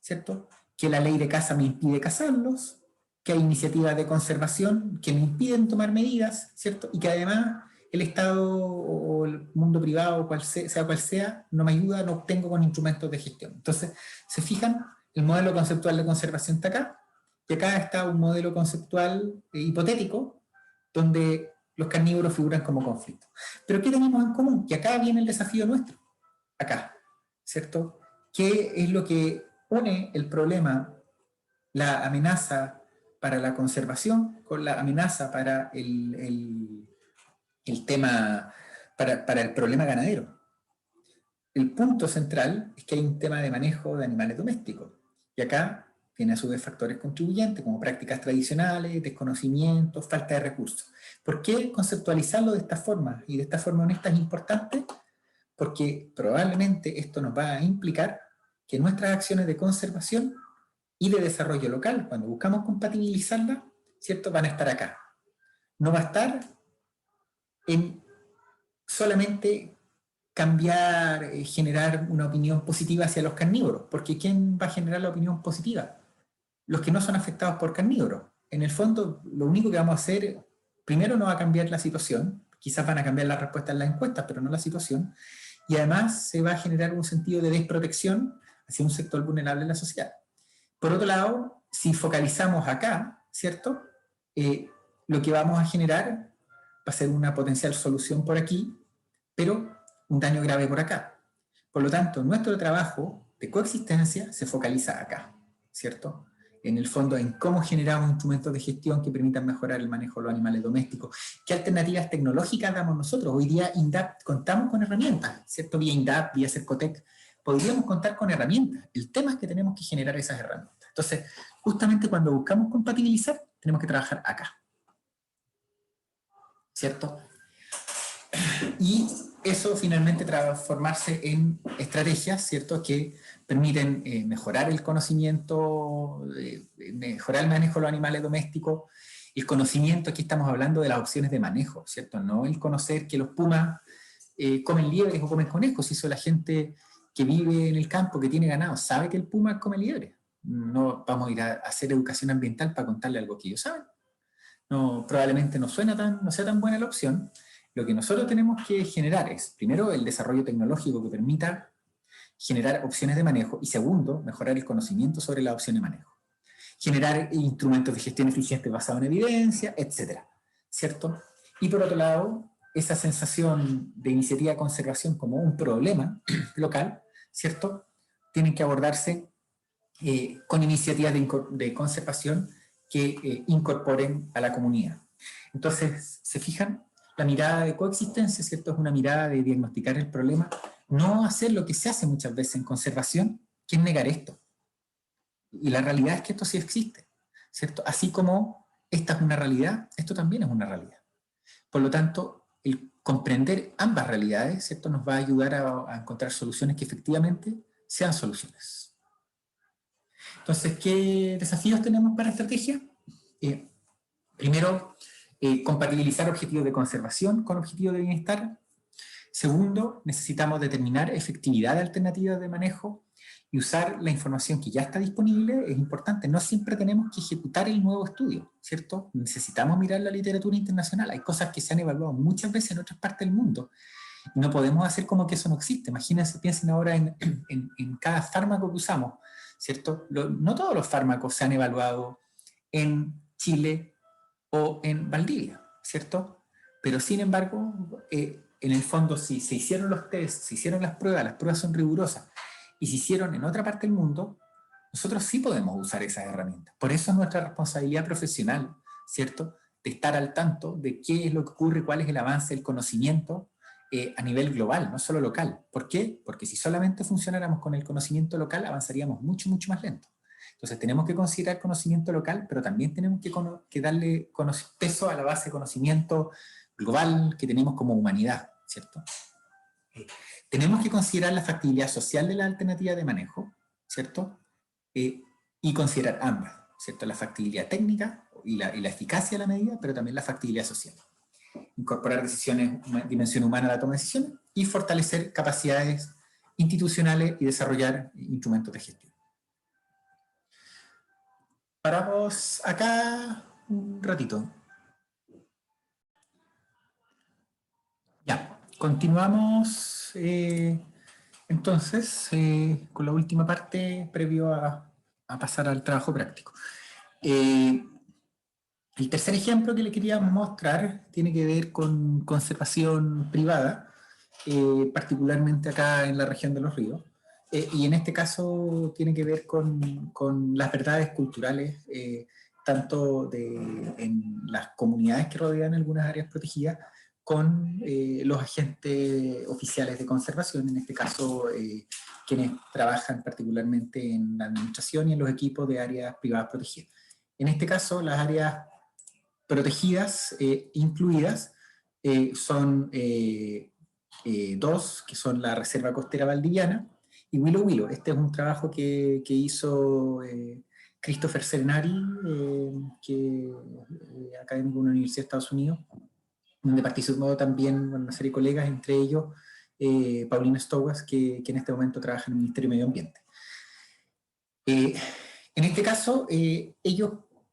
¿cierto? Que la ley de caza me impide cazarlos, que hay iniciativas de conservación que me impiden tomar medidas, ¿cierto? Y que además el Estado o el mundo privado, sea cual sea, no me ayuda, no obtengo con instrumentos de gestión. Entonces, se fijan, el modelo conceptual de conservación está acá, y acá está un modelo conceptual hipotético, donde los carnívoros figuran como conflicto. Pero ¿qué tenemos en común? Que acá viene el desafío nuestro, acá, ¿cierto? ¿Qué es lo que une el problema la amenaza para la conservación con la amenaza para el tema, para el problema ganadero. El punto central es que hay un tema de manejo de animales domésticos. Y acá tiene a su vez factores contribuyentes como prácticas tradicionales, desconocimiento, falta de recursos. ¿Por qué conceptualizarlo de esta forma? Y de esta forma honesta es importante porque probablemente esto nos va a implicar que nuestras acciones de conservación y de desarrollo local, cuando buscamos compatibilizarlas, ¿cierto?, van a estar acá. No va a estar en solamente cambiar, generar una opinión positiva hacia los carnívoros, porque ¿quién va a generar la opinión positiva? Los que no son afectados por carnívoros. En el fondo, lo único que vamos a hacer, primero no va a cambiar la situación, quizás van a cambiar las respuestas en las encuestas, pero no la situación, y además se va a generar un sentido de desprotección hacia un sector vulnerable en la sociedad. Por otro lado, si focalizamos acá, ¿cierto? Lo que vamos a generar va a ser una potencial solución por aquí, pero un daño grave por acá. Por lo tanto, nuestro trabajo de coexistencia se focaliza acá, ¿cierto? En el fondo, en cómo generamos instrumentos de gestión que permitan mejorar el manejo de los animales domésticos. ¿Qué alternativas tecnológicas damos nosotros? Hoy día INDAP contamos con herramientas, ¿cierto? Vía INDAP, vía Cercotec, podríamos contar con herramientas. El tema es que tenemos que generar esas herramientas. Entonces, justamente cuando buscamos compatibilizar, tenemos que trabajar acá, ¿cierto? Y eso finalmente transformarse en estrategias, ¿cierto?, que permiten mejorar el conocimiento, mejorar el manejo de los animales domésticos. El conocimiento, aquí estamos hablando de las opciones de manejo, ¿cierto? No el conocer que los pumas comen liebres o comen conejos. Eso la gente que vive en el campo, que tiene ganado, sabe que el puma come liebres. No vamos a ir a hacer educación ambiental para contarle algo que ellos saben. No, probablemente no sea tan buena la opción. Lo que nosotros tenemos que generar es, primero, el desarrollo tecnológico que permita generar opciones de manejo y, segundo, mejorar el conocimiento sobre la opción de manejo. Generar instrumentos de gestión eficiente basados en evidencia, etcétera, ¿cierto? Y por otro lado, esa sensación de iniciativa de conservación como un problema local, ¿cierto?, tienen que abordarse con iniciativas de conservación que incorporen a la comunidad. Entonces, ¿se fijan? La mirada de coexistencia, ¿cierto?, es una mirada de diagnosticar el problema, no hacer lo que se hace muchas veces en conservación, que es negar esto. Y la realidad es que esto sí existe, ¿cierto? Así como esta es una realidad, esto también es una realidad. Por lo tanto, el comprender ambas realidades, ¿cierto?, nos va a ayudar a encontrar soluciones que efectivamente sean soluciones. Entonces, ¿qué desafíos tenemos para estrategia? Primero, compatibilizar objetivos de conservación con objetivos de bienestar. Segundo, necesitamos determinar efectividad de alternativas de manejo y usar la información que ya está disponible. Es importante, no siempre tenemos que ejecutar el nuevo estudio, ¿cierto? Necesitamos mirar la literatura internacional. Hay cosas que se han evaluado muchas veces en otras partes del mundo y no podemos hacer como que eso no existe. Imagínense, piensen ahora en cada fármaco que usamos, ¿cierto? No todos los fármacos se han evaluado en Chile o en Valdivia, ¿cierto? Pero sin embargo, en el fondo, si se hicieron los tests, se hicieron las pruebas son rigurosas, y se hicieron en otra parte del mundo, nosotros sí podemos usar esas herramientas. Por eso es nuestra responsabilidad profesional, ¿cierto?, de estar al tanto de qué es lo que ocurre, cuál es el avance del conocimiento a nivel global, no solo local. ¿Por qué? Porque si solamente funcionáramos con el conocimiento local, avanzaríamos mucho, mucho más lento. Entonces tenemos que considerar conocimiento local, pero también tenemos que darle peso a la base de conocimiento global que tenemos como humanidad, ¿cierto? Tenemos que considerar la factibilidad social de la alternativa de manejo, ¿cierto? Y considerar ambas, ¿cierto? La factibilidad técnica y la eficacia de la medida, pero también la factibilidad social. Incorporar dimensión humana a la toma de decisiones y fortalecer capacidades institucionales y desarrollar instrumentos de gestión. Paramos acá un ratito. Ya, continuamos entonces con la última parte previo a pasar al trabajo práctico. El tercer ejemplo que le quería mostrar tiene que ver con conservación privada, particularmente acá en la región de Los Ríos. y en este caso tiene que ver con las verdades culturales, tanto en las comunidades que rodean algunas áreas protegidas, con los agentes oficiales de conservación, en este caso quienes trabajan particularmente en la administración y en los equipos de áreas privadas protegidas. En este caso, las áreas protegidas incluidas son dos, que son la Reserva Costera Valdiviana y Willow Willow. Este es un trabajo que hizo Christopher Serenari, académico de una universidad de Estados Unidos, donde participó también una serie de colegas, entre ellos Paulina Stowas, que en este momento trabaja en el Ministerio de Medio Ambiente. En este caso, ellos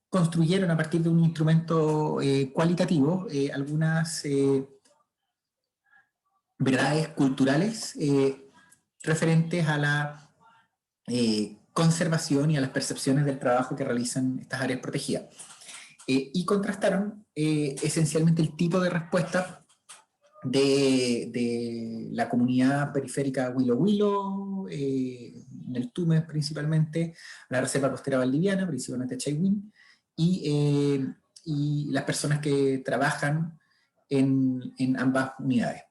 construyeron a partir de un instrumento cualitativo algunas verdades culturales referentes a la conservación y a las percepciones del trabajo que realizan estas áreas protegidas. Y contrastaron esencialmente el tipo de respuesta de la comunidad periférica Willow Willow, en el Tumes principalmente, la Reserva Costera Valdiviana, principalmente Chaiwin, y las personas que trabajan en ambas unidades.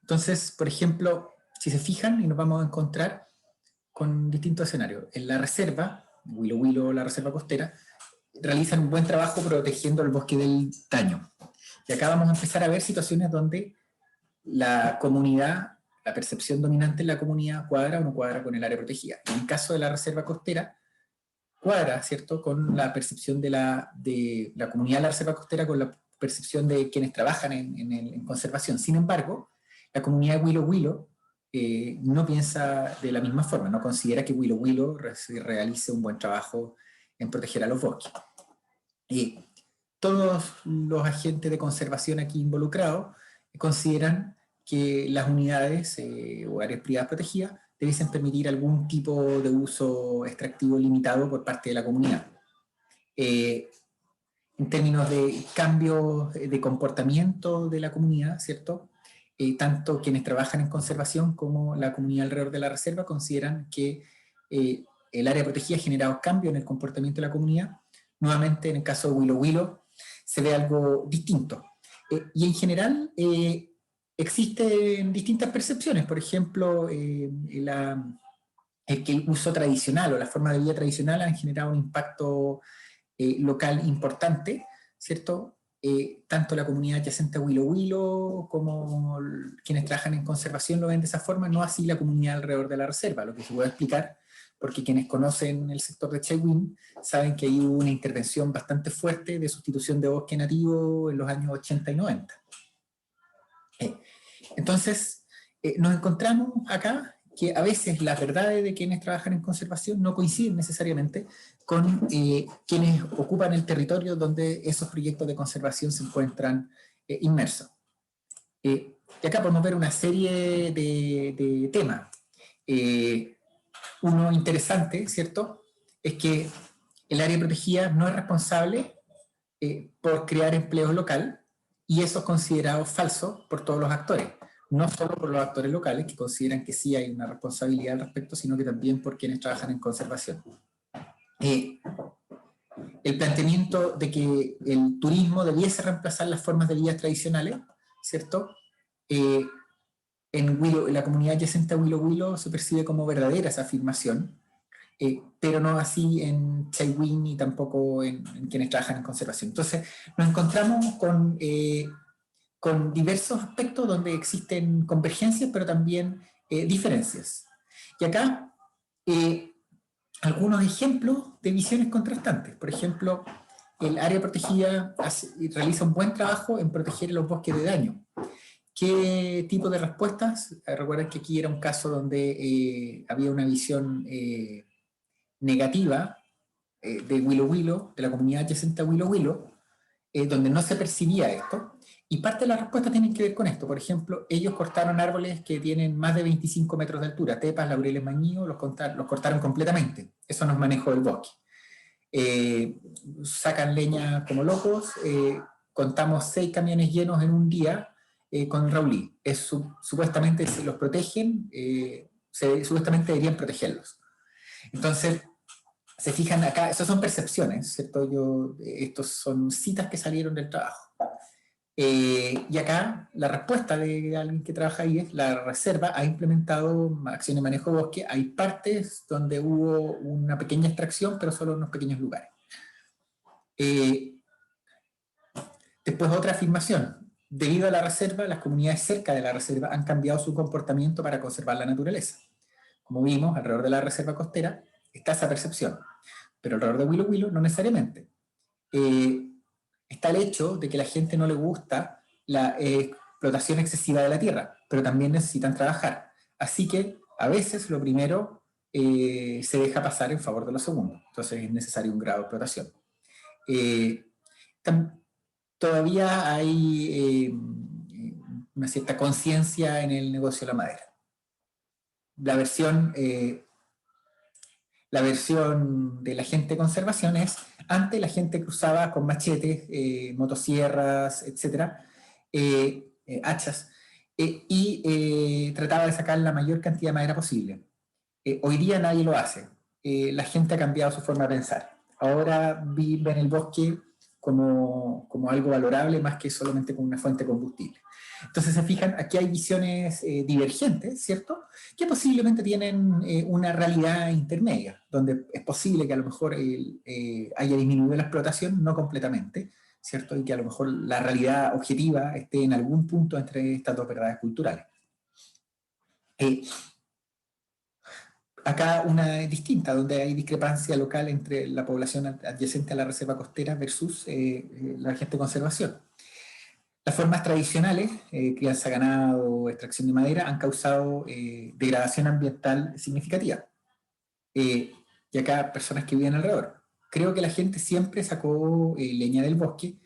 Entonces, por ejemplo, si se fijan, y nos vamos a encontrar con distintos escenarios. En la reserva, Willow Willow, la Reserva Costera, realizan un buen trabajo protegiendo el bosque del daño. Y acá vamos a empezar a ver situaciones donde la comunidad, la percepción dominante en la comunidad cuadra o no cuadra con el área protegida. En el caso de la Reserva Costera, cuadra, ¿cierto?, con la percepción de la comunidad de la Reserva Costera, con la percepción de quienes trabajan en conservación. Sin embargo, la comunidad de Willow Willow no piensa de la misma forma, no considera que Willow Willow realice un buen trabajo en proteger a los bosques. Todos los agentes de conservación aquí involucrados consideran que las unidades o áreas privadas protegidas debiesen permitir algún tipo de uso extractivo limitado por parte de la comunidad. En términos de cambios de comportamiento de la comunidad, ¿cierto? Tanto quienes trabajan en conservación como la comunidad alrededor de la reserva consideran que el área protegida ha generado cambios en el comportamiento de la comunidad. Nuevamente, en el caso de Willow Willow, se ve algo distinto. Y en general, existen distintas percepciones. Por ejemplo, que el uso tradicional o la forma de vida tradicional han generado un impacto local importante, ¿cierto? Tanto la comunidad adyacente a Willow Willow como quienes trabajan en conservación lo ven de esa forma, no así la comunidad alrededor de la reserva, lo que se puede explicar porque quienes conocen el sector de Chaiwin saben que hay una intervención bastante fuerte de sustitución de bosque nativo en los años 80 y 90. Entonces, nos encontramos acá que a veces las verdades de quienes trabajan en conservación no coinciden necesariamente con quienes ocupan el territorio donde esos proyectos de conservación se encuentran inmersos. Y acá podemos ver una serie de temas. Uno interesante, ¿cierto?, es que el área protegida no es responsable por crear empleo local, y eso es considerado falso por todos los actores. No solo por los actores locales, que consideran que sí hay una responsabilidad al respecto, sino que también por quienes trabajan en conservación. El planteamiento de que el turismo debiese reemplazar las formas de vida tradicionales, ¿cierto? En la comunidad adyacente a Willow Willow se percibe como verdadera esa afirmación, pero no así en Chaiwin ni tampoco en quienes trabajan en conservación. Entonces, nos encontramos con diversos aspectos donde existen convergencias, pero también diferencias. Y acá, algunos ejemplos de visiones contrastantes. Por ejemplo, el área protegida realiza un buen trabajo en proteger los bosques de daño. ¿Qué tipo de respuestas? Recuerden que aquí era un caso donde había una visión negativa de Willow Willow, de la comunidad adyacente a Willow Willow, donde no se percibía esto. Y parte de la respuesta tiene que ver con esto. Por ejemplo, ellos cortaron árboles que tienen más de 25 metros de altura, tepas, laureles, mañíos, los cortaron completamente. Eso no es manejo del bosque. Sacan leña como locos, contamos 6 camiones llenos en un día con Raulí. Supuestamente se los protegen, supuestamente deberían protegerlos. Entonces, se fijan acá, esas son percepciones, ¿cierto? Estos son citas que salieron del trabajo. Y acá la respuesta de alguien que trabaja ahí es: la reserva ha implementado acción de manejo de bosque. Hay partes donde hubo una pequeña extracción, pero solo en unos pequeños lugares. Después otra afirmación: debido a la reserva, las comunidades cerca de la reserva han cambiado su comportamiento para conservar la naturaleza. Como vimos, alrededor de la reserva costera está esa percepción, pero alrededor de Willow Willow no necesariamente. Está el hecho de que a la gente no le gusta la explotación excesiva de la tierra, pero también necesitan trabajar. Así que a veces lo primero se deja pasar en favor de lo segundo. Entonces es necesario un grado de explotación. Todavía hay una cierta conciencia en el negocio de la madera. La versión de la gente de conservación es: antes la gente cruzaba con machetes, motosierras, etcétera, hachas, y trataba de sacar la mayor cantidad de madera posible. Hoy día nadie lo hace. La gente ha cambiado su forma de pensar. Ahora ven el bosque como algo valorable más que solamente como una fuente de combustible. Entonces se fijan, aquí hay visiones divergentes, ¿cierto?, que posiblemente tienen una realidad intermedia, donde es posible que a lo mejor haya disminuido la explotación, no completamente, ¿cierto?, y que a lo mejor la realidad objetiva esté en algún punto entre estas dos verdades culturales. Acá una distinta, donde hay discrepancia local entre la población adyacente a la reserva costera versus la gente de conservación. Las formas tradicionales, crianza de ganado, extracción de madera, han causado degradación ambiental significativa. Y acá personas que viven alrededor. Creo que la gente siempre sacó leña del bosque,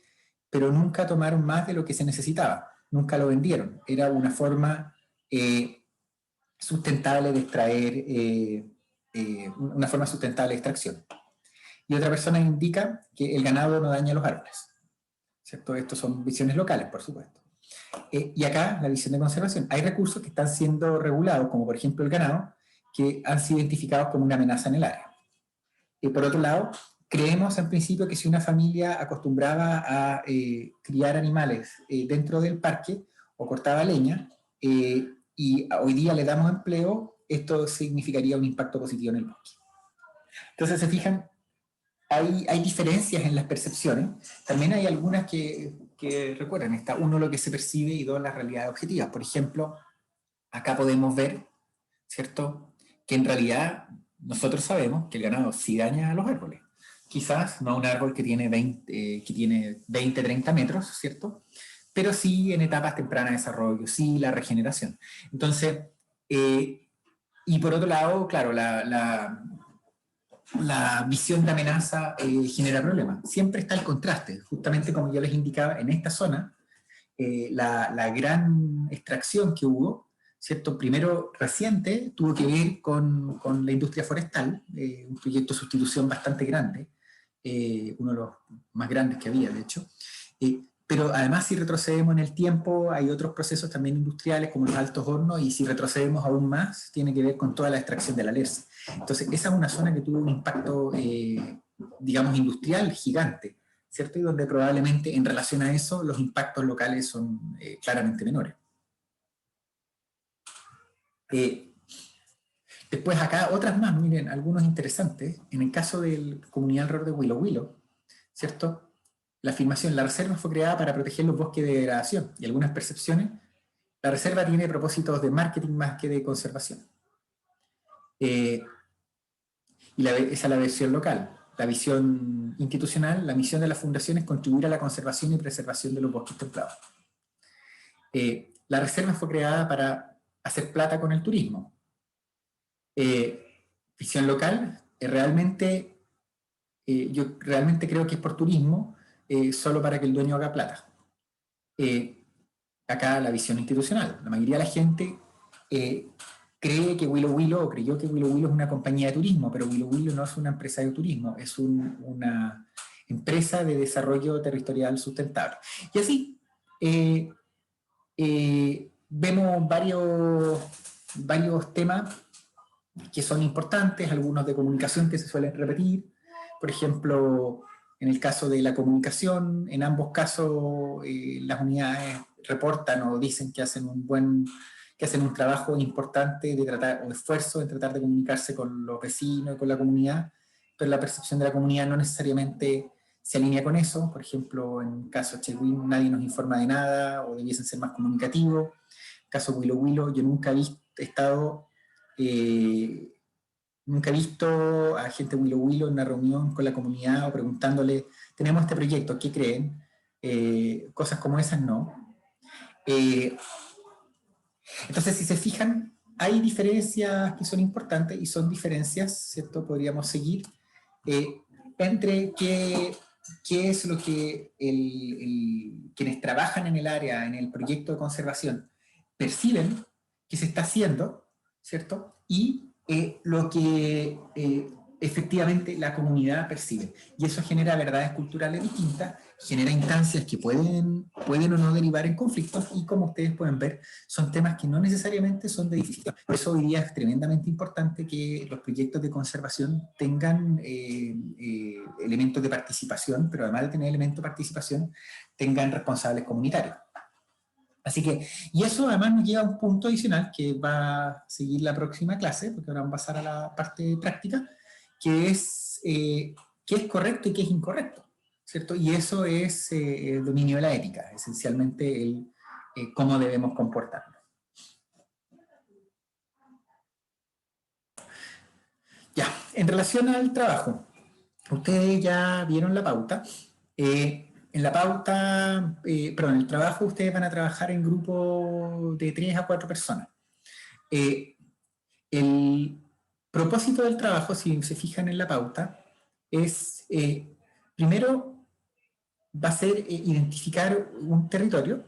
pero nunca tomaron más de lo que se necesitaba. Nunca lo vendieron. Era una forma sustentable de extraer, una forma sustentable de extracción. Y otra persona indica que el ganado no daña los árboles, ¿cierto? Estos son visiones locales, por supuesto. Y acá la visión de conservación: hay recursos que están siendo regulados, como por ejemplo el ganado, que han sido identificados como una amenaza en el área. Y por otro lado, creemos en principio que si una familia acostumbraba a criar animales dentro del parque o cortaba leña, y hoy día le damos empleo, esto significaría un impacto positivo en el bosque. Entonces, se fijan, hay diferencias en las percepciones. También hay algunas que recuerden, está uno lo que se percibe y dos las realidades objetivas. Por ejemplo, acá podemos ver, ¿cierto?, que en realidad nosotros sabemos que el ganado sí daña a los árboles. Quizás no a un árbol que tiene 20, 30 metros, ¿cierto?, pero sí en etapas tempranas de desarrollo, sí la regeneración. Entonces, y por otro lado, claro, la visión de amenaza genera problemas. Siempre está el contraste, justamente como yo les indicaba, en esta zona, la gran extracción que hubo, ¿cierto?, primero reciente, tuvo que ver con la industria forestal, un proyecto de sustitución bastante grande, uno de los más grandes que había, de hecho. Pero además, si retrocedemos en el tiempo, hay otros procesos también industriales como los altos hornos, y si retrocedemos aún más, tiene que ver con toda la extracción de la alerce. Entonces, esa es una zona que tuvo un impacto, digamos, industrial gigante, ¿cierto? Y donde probablemente en relación a eso los impactos locales son claramente menores. Después acá otras más, miren, algunos interesantes. En el caso de la comunidad alrededor de Willow Willow, ¿cierto?, la afirmación: la reserva fue creada para proteger los bosques de degradación, y algunas percepciones: la reserva tiene propósitos de marketing más que de conservación. Y esa es la versión local. La visión institucional: la misión de la fundación es contribuir a la conservación y preservación de los bosques templados. La reserva fue creada para hacer plata con el turismo. Visión local: realmente, yo realmente creo que es por turismo, solo para que el dueño haga plata. Acá la visión institucional: la mayoría de la gente cree que Willow Willow, o creyó que Willow Willow es una compañía de turismo, pero Willow Willow no es una empresa de turismo, es una empresa de desarrollo territorial sustentable. Y así vemos varios temas que son importantes, algunos de comunicación que se suelen repetir. Por ejemplo, en el caso de la comunicación, en ambos casos las unidades reportan o dicen que hacen un trabajo importante de tratar, o esfuerzo en tratar de comunicarse con los vecinos y con la comunidad, pero la percepción de la comunidad no necesariamente se alinea con eso. Por ejemplo, en el caso de Chewin, nadie nos informa de nada, o debiesen ser más comunicativos. En el caso de Willow Willow, yo nunca he visto a gente Willow Willow en una reunión con la comunidad o preguntándole, tenemos este proyecto, ¿qué creen? Cosas como esas no. Entonces, si se fijan, hay diferencias que son importantes y son diferencias, ¿cierto? Podríamos seguir entre qué es lo que quienes trabajan en el área, en el proyecto de conservación, perciben que se está haciendo, ¿cierto? Y lo que efectivamente la comunidad percibe. Y eso genera verdades culturales distintas, genera instancias que pueden o no derivar en conflictos, y como ustedes pueden ver, son temas que no necesariamente son de difícil. Por eso hoy día es tremendamente importante que los proyectos de conservación tengan elementos de participación, pero además de tener elementos de participación, tengan responsables comunitarios. Así que, y eso además nos lleva a un punto adicional que va a seguir la próxima clase, porque ahora vamos a pasar a la parte práctica, que es qué es correcto y qué es incorrecto, ¿cierto? Y eso es el dominio de la ética, esencialmente el cómo debemos comportarnos. Ya, en relación al trabajo, ustedes ya vieron la pauta. En la pauta, perdón, en el trabajo ustedes van a trabajar en grupos de 3 a 4 personas. El propósito del trabajo, si se fijan en la pauta, es, primero, va a ser identificar un territorio,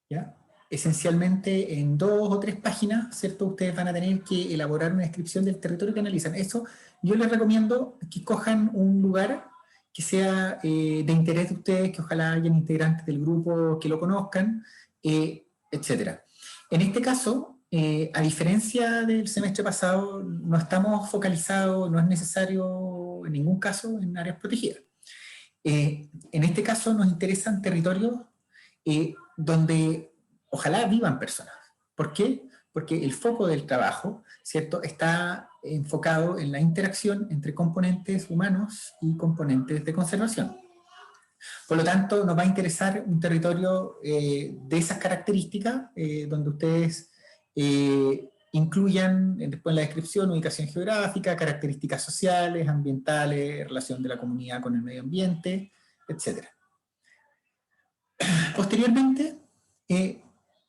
¿ya? Esencialmente en 2 o 3 páginas, ¿cierto? Ustedes van a tener que elaborar una descripción del territorio que analizan. Eso yo les recomiendo que cojan un lugar que sea de interés de ustedes, que ojalá hayan integrantes del grupo que lo conozcan, etc. En este caso, a diferencia del semestre pasado, no estamos focalizados, no es necesario en ningún caso en áreas protegidas. En este caso nos interesan territorios donde ojalá vivan personas. ¿Por qué? Porque el foco del trabajo, ¿cierto?, está enfocado en la interacción entre componentes humanos y componentes de conservación. Por lo tanto, nos va a interesar un territorio de esas características, donde ustedes incluyan después en la descripción ubicación geográfica, características sociales, ambientales, relación de la comunidad con el medio ambiente, etc. Posteriormente,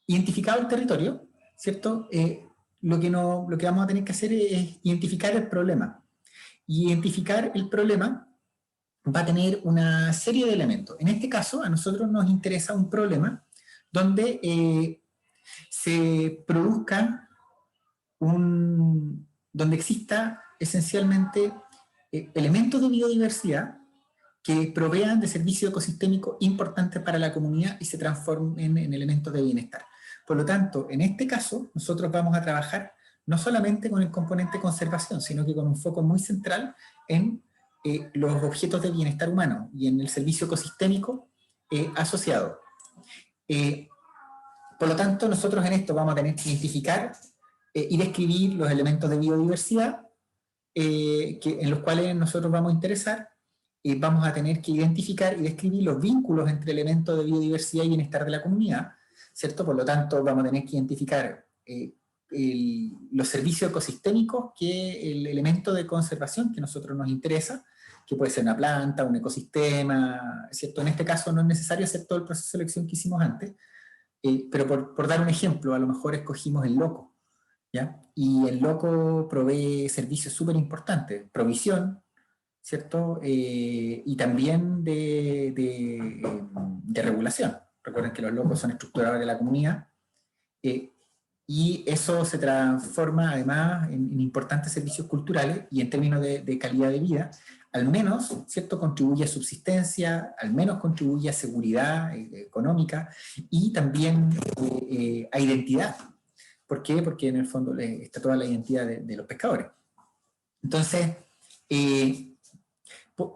identificado el territorio, ¿cierto? Lo que vamos a tener que hacer es identificar el problema. Y identificar el problema va a tener una serie de elementos. En este caso, a nosotros nos interesa un problema donde se produzca donde exista esencialmente elementos de biodiversidad que provean de servicio ecosistémico importantes para la comunidad y se transformen en elementos de bienestar. Por lo tanto, en este caso, nosotros vamos a trabajar no solamente con el componente conservación, sino que con un foco muy central en los objetos de bienestar humano y en el servicio ecosistémico asociado. Por lo tanto, nosotros en esto vamos a tener que identificar y describir los elementos de biodiversidad en los cuales nosotros vamos a interesar. Vamos a tener que identificar y describir los vínculos entre elementos de biodiversidad y bienestar de la comunidad, ¿cierto? Por lo tanto, vamos a tener que identificar los servicios ecosistémicos que el elemento de conservación que a nosotros nos interesa, que puede ser una planta, un ecosistema, ¿cierto? En este caso no es necesario hacer todo el proceso de selección que hicimos antes, pero por dar un ejemplo, a lo mejor escogimos el loco, ¿ya? Y el loco provee servicios súper importantes, provisión, ¿cierto? Y también de regulación. Recuerden que los locos son estructuradores de la comunidad, y eso se transforma además en importantes servicios culturales y en términos de calidad de vida. Al menos, ¿cierto?, contribuye a subsistencia, al menos contribuye a seguridad económica y también a identidad. ¿Por qué? Porque en el fondo está toda la identidad de los pescadores. Entonces,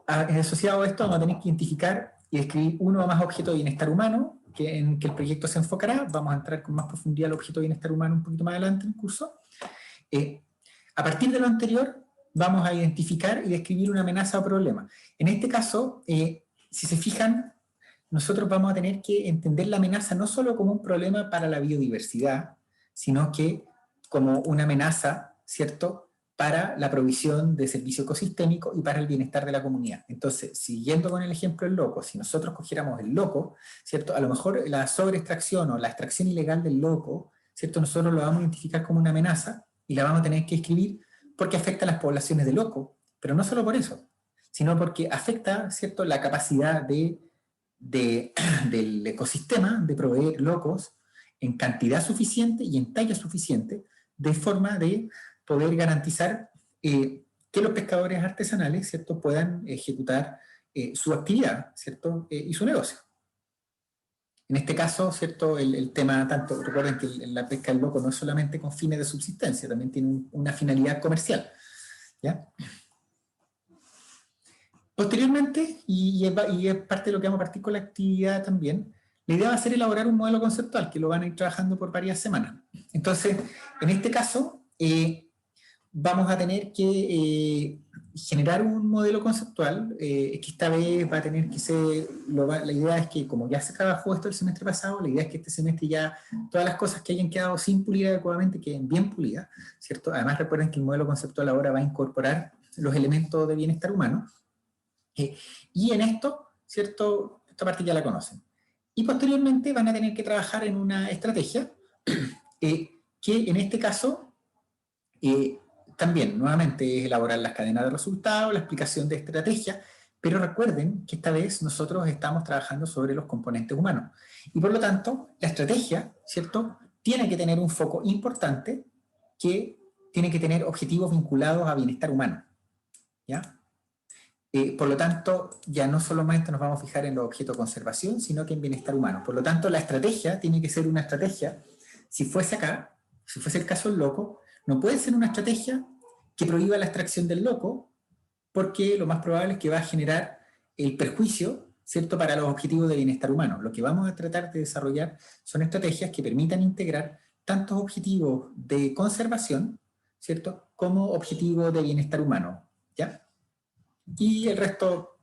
asociado a esto, vamos a tener que identificar y describir uno o más objetos de bienestar humano, en que el proyecto se enfocará. Vamos a entrar con más profundidad al objeto de bienestar humano un poquito más adelante en el curso. A partir de lo anterior, vamos a identificar y describir una amenaza o problema. En este caso, si se fijan, nosotros vamos a tener que entender la amenaza no solo como un problema para la biodiversidad, sino que como una amenaza, ¿cierto?, para la provisión de servicio ecosistémico y para el bienestar de la comunidad. Entonces, siguiendo con el ejemplo del loco, si nosotros cogiéramos el loco, ¿cierto?, a lo mejor la sobreextracción o la extracción ilegal del loco, ¿cierto?, nosotros lo vamos a identificar como una amenaza y la vamos a tener que escribir porque afecta a las poblaciones de loco, pero no solo por eso, sino porque afecta, ¿cierto?, la capacidad del ecosistema de proveer locos en cantidad suficiente y en talla suficiente, de forma de poder garantizar que los pescadores artesanales, ¿cierto?, puedan ejecutar su actividad, ¿cierto?, y su negocio. En este caso, ¿cierto?, el tema, tanto, recuerden que la pesca del loco no es solamente con fines de subsistencia, también tiene una finalidad comercial, ¿ya? Posteriormente, y es parte de lo que vamos a partir con la actividad también, la idea va a ser elaborar un modelo conceptual, que lo van a ir trabajando por varias semanas. Entonces, en este caso, vamos a tener que generar un modelo conceptual, que esta vez va a tener que ser, la idea es que como ya se trabajó esto el semestre pasado, la idea es que este semestre ya todas las cosas que hayan quedado sin pulir adecuadamente queden bien pulidas, ¿cierto? Además recuerden que el modelo conceptual ahora va a incorporar los elementos de bienestar humano, y en esto, ¿cierto?, esta parte ya la conocen. Y posteriormente van a tener que trabajar en una estrategia que en este caso también, nuevamente, es elaborar las cadenas de resultados, la explicación de estrategia, pero recuerden que esta vez nosotros estamos trabajando sobre los componentes humanos. Y por lo tanto, la estrategia, ¿cierto?, tiene que tener un foco importante que tiene que tener objetivos vinculados a bienestar humano, ¿ya? Por lo tanto, ya no solamente nos vamos a fijar en los objetos de conservación, sino que en bienestar humano. Por lo tanto, la estrategia tiene que ser una estrategia, si fuese acá, si fuese el caso del loco, no puede ser una estrategia que prohíba la extracción del loco, porque lo más probable es que va a generar el perjuicio, ¿cierto?, para los objetivos de bienestar humano. Lo que vamos a tratar de desarrollar son estrategias que permitan integrar tantos objetivos de conservación, ¿cierto?, como objetivos de bienestar humano, ¿ya? Y el resto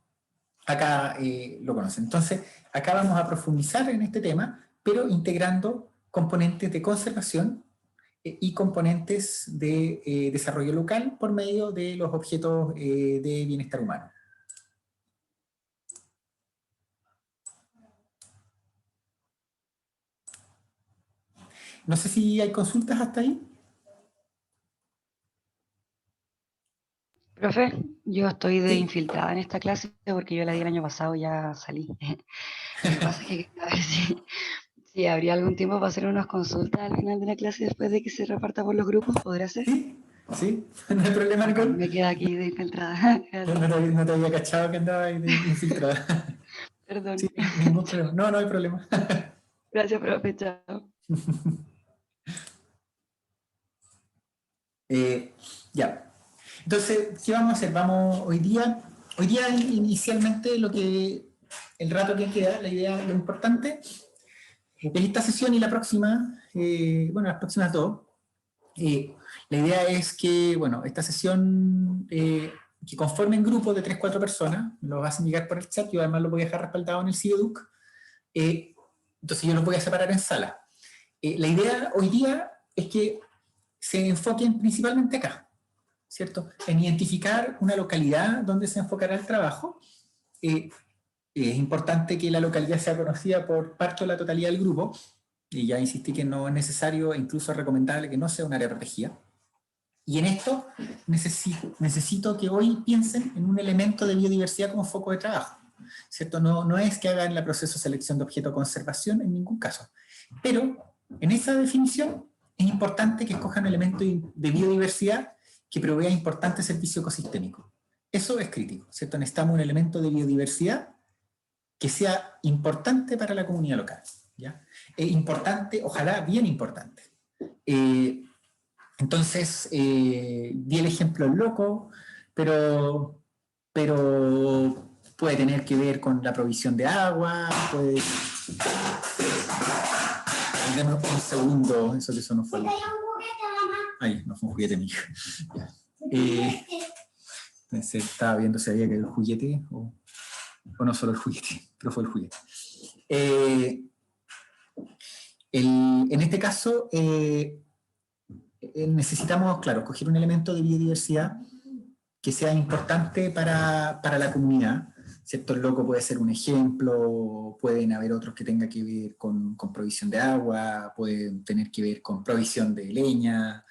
acá lo conocen. Entonces, acá vamos a profundizar en este tema, pero integrando componentes de conservación y componentes de desarrollo local por medio de los objetos de bienestar humano. No sé si hay consultas hasta ahí. Profe, yo estoy de Sí. infiltrada en esta clase porque yo la di el año pasado y ya salí. Lo que pasa es que a ver si habría algún tiempo para hacer unas consultas al final de la clase después de que se reparta por los grupos, ¿podría ser? Sí, sí, no hay problema, Nicole. Me queda aquí de infiltrada. No te había cachado que andaba ahí de infiltrada. Perdón. Sí, ningún problema. No, no hay problema. Gracias, profe. Chao. Ya. Entonces, ¿qué vamos a hacer? Hoy día inicialmente el rato que queda, la idea, lo importante, en esta sesión y la próxima, las próximas dos, la idea es que, esta sesión, que conformen grupos de 3-4 personas, me lo hacen llegar por el chat, yo además lo voy a dejar respaldado en el CIEDUC, entonces yo los voy a separar en sala. La idea hoy día es que se enfoquen principalmente acá, ¿cierto? En identificar una localidad donde se enfocará el trabajo. Es importante que la localidad sea conocida por parte de la totalidad del grupo, y ya insistí que no es necesario e incluso es recomendable que no sea un área protegida. Y en esto necesito que hoy piensen en un elemento de biodiversidad como foco de trabajo, ¿cierto? No es que hagan el proceso de selección de objeto de conservación en ningún caso, pero en esa definición es importante que escojan un elemento de biodiversidad que provea importante servicio ecosistémico. Eso es crítico, ¿cierto? Necesitamos un elemento de biodiversidad que sea importante para la comunidad local, ¿ya? Importante, ojalá bien importante. Entonces, di el ejemplo del loco, pero puede tener que ver con la provisión de agua, puede... Dame un segundo, eso que sonó fue... Ay, no fue un juguete mío. Entonces, estaba viendo si había que el juguete o no solo el juguete, pero fue el juguete. En este caso, necesitamos, claro, coger un elemento de biodiversidad que sea importante para la comunidad, ¿cierto? El loco puede ser un ejemplo, pueden haber otros que tengan que ver con provisión de agua, pueden tener que ver con provisión de leña,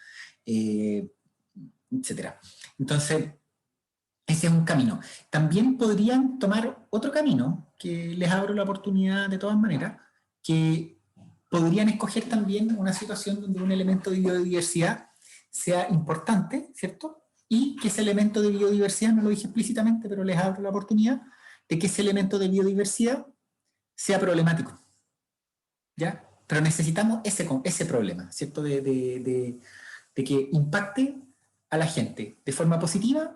etc. Entonces, ese es un camino. También podrían tomar otro camino, que les abro la oportunidad de todas maneras, que podrían escoger también una situación donde un elemento de biodiversidad sea importante, ¿cierto? Y que ese elemento de biodiversidad, no lo dije explícitamente, pero les abro la oportunidad de que ese elemento de biodiversidad sea problemático, ¿ya? Pero necesitamos ese problema, ¿cierto? De que impacte a la gente de forma positiva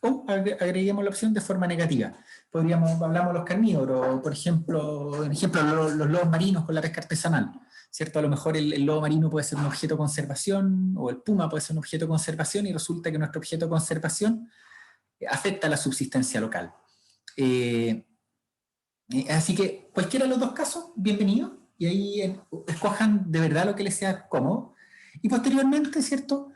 o agreguemos la opción de forma negativa. Hablamos de los carnívoros, por ejemplo, los lobos marinos con la pesca artesanal, ¿cierto? A lo mejor el lobo marino puede ser un objeto de conservación o el puma puede ser un objeto de conservación y resulta que nuestro objeto de conservación afecta a la subsistencia local. Así que cualquiera de los dos casos, bienvenido, y ahí escojan de verdad lo que les sea cómodo y posteriormente, ¿cierto?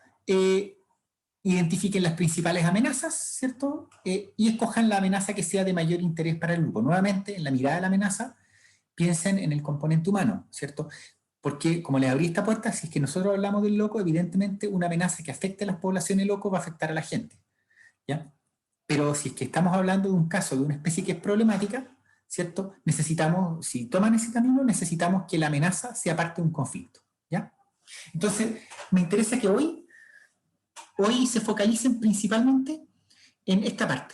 Identifiquen las principales amenazas, ¿cierto? Y escojan la amenaza que sea de mayor interés para el grupo. Nuevamente, en la mirada de la amenaza, piensen en el componente humano, ¿cierto? Porque, como les abrí esta puerta, si es que nosotros hablamos del loco, evidentemente una amenaza que afecte a las poblaciones locos va a afectar a la gente, ¿ya? Pero si es que estamos hablando de un caso de una especie que es problemática, ¿cierto? Necesitamos, si toman ese camino, necesitamos que la amenaza sea parte de un conflicto, ¿ya? Entonces, me interesa que hoy se focalicen principalmente en esta parte,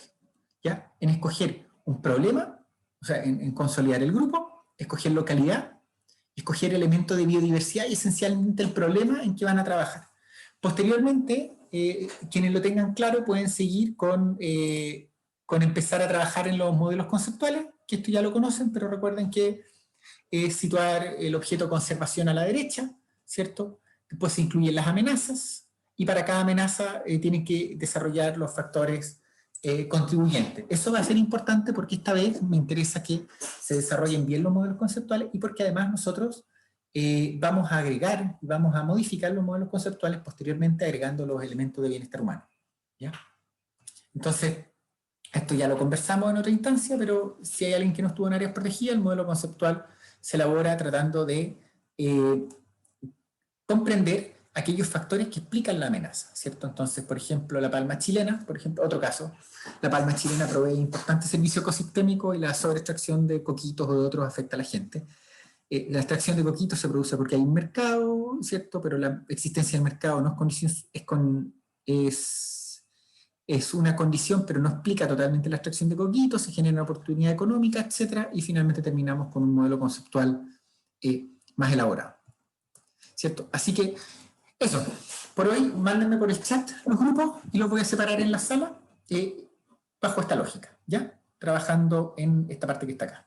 ¿ya? En escoger un problema, o sea, en consolidar el grupo, escoger localidad, escoger elementos de biodiversidad y esencialmente el problema en que van a trabajar. Posteriormente, quienes lo tengan claro pueden seguir con empezar a trabajar en los modelos conceptuales, que esto ya lo conocen, pero recuerden que es situar el objeto de conservación a la derecha, ¿cierto? Después se incluyen las amenazas, y para cada amenaza tienen que desarrollar los factores contribuyentes. Eso va a ser importante porque esta vez me interesa que se desarrollen bien los modelos conceptuales y porque además nosotros vamos a agregar, vamos a modificar los modelos conceptuales posteriormente agregando los elementos de bienestar humano, ¿ya? Entonces, esto ya lo conversamos en otra instancia, pero si hay alguien que no estuvo en áreas protegidas, el modelo conceptual se elabora tratando de comprender aquellos factores que explican la amenaza, ¿cierto? Entonces, por ejemplo, la palma chilena, por ejemplo, otro caso, la palma chilena provee importante servicio ecosistémico y la sobreextracción de coquitos o de otros afecta a la gente. La extracción de coquitos se produce porque hay un mercado, ¿cierto? Pero la existencia del mercado no es condición, es una condición, pero no explica totalmente la extracción de coquitos, se genera una oportunidad económica, etc. Y finalmente terminamos con un modelo conceptual más elaborado, ¿cierto? Así que eso, por hoy mándenme por el chat los grupos y los voy a separar en la sala bajo esta lógica, ¿ya? Trabajando en esta parte que está acá.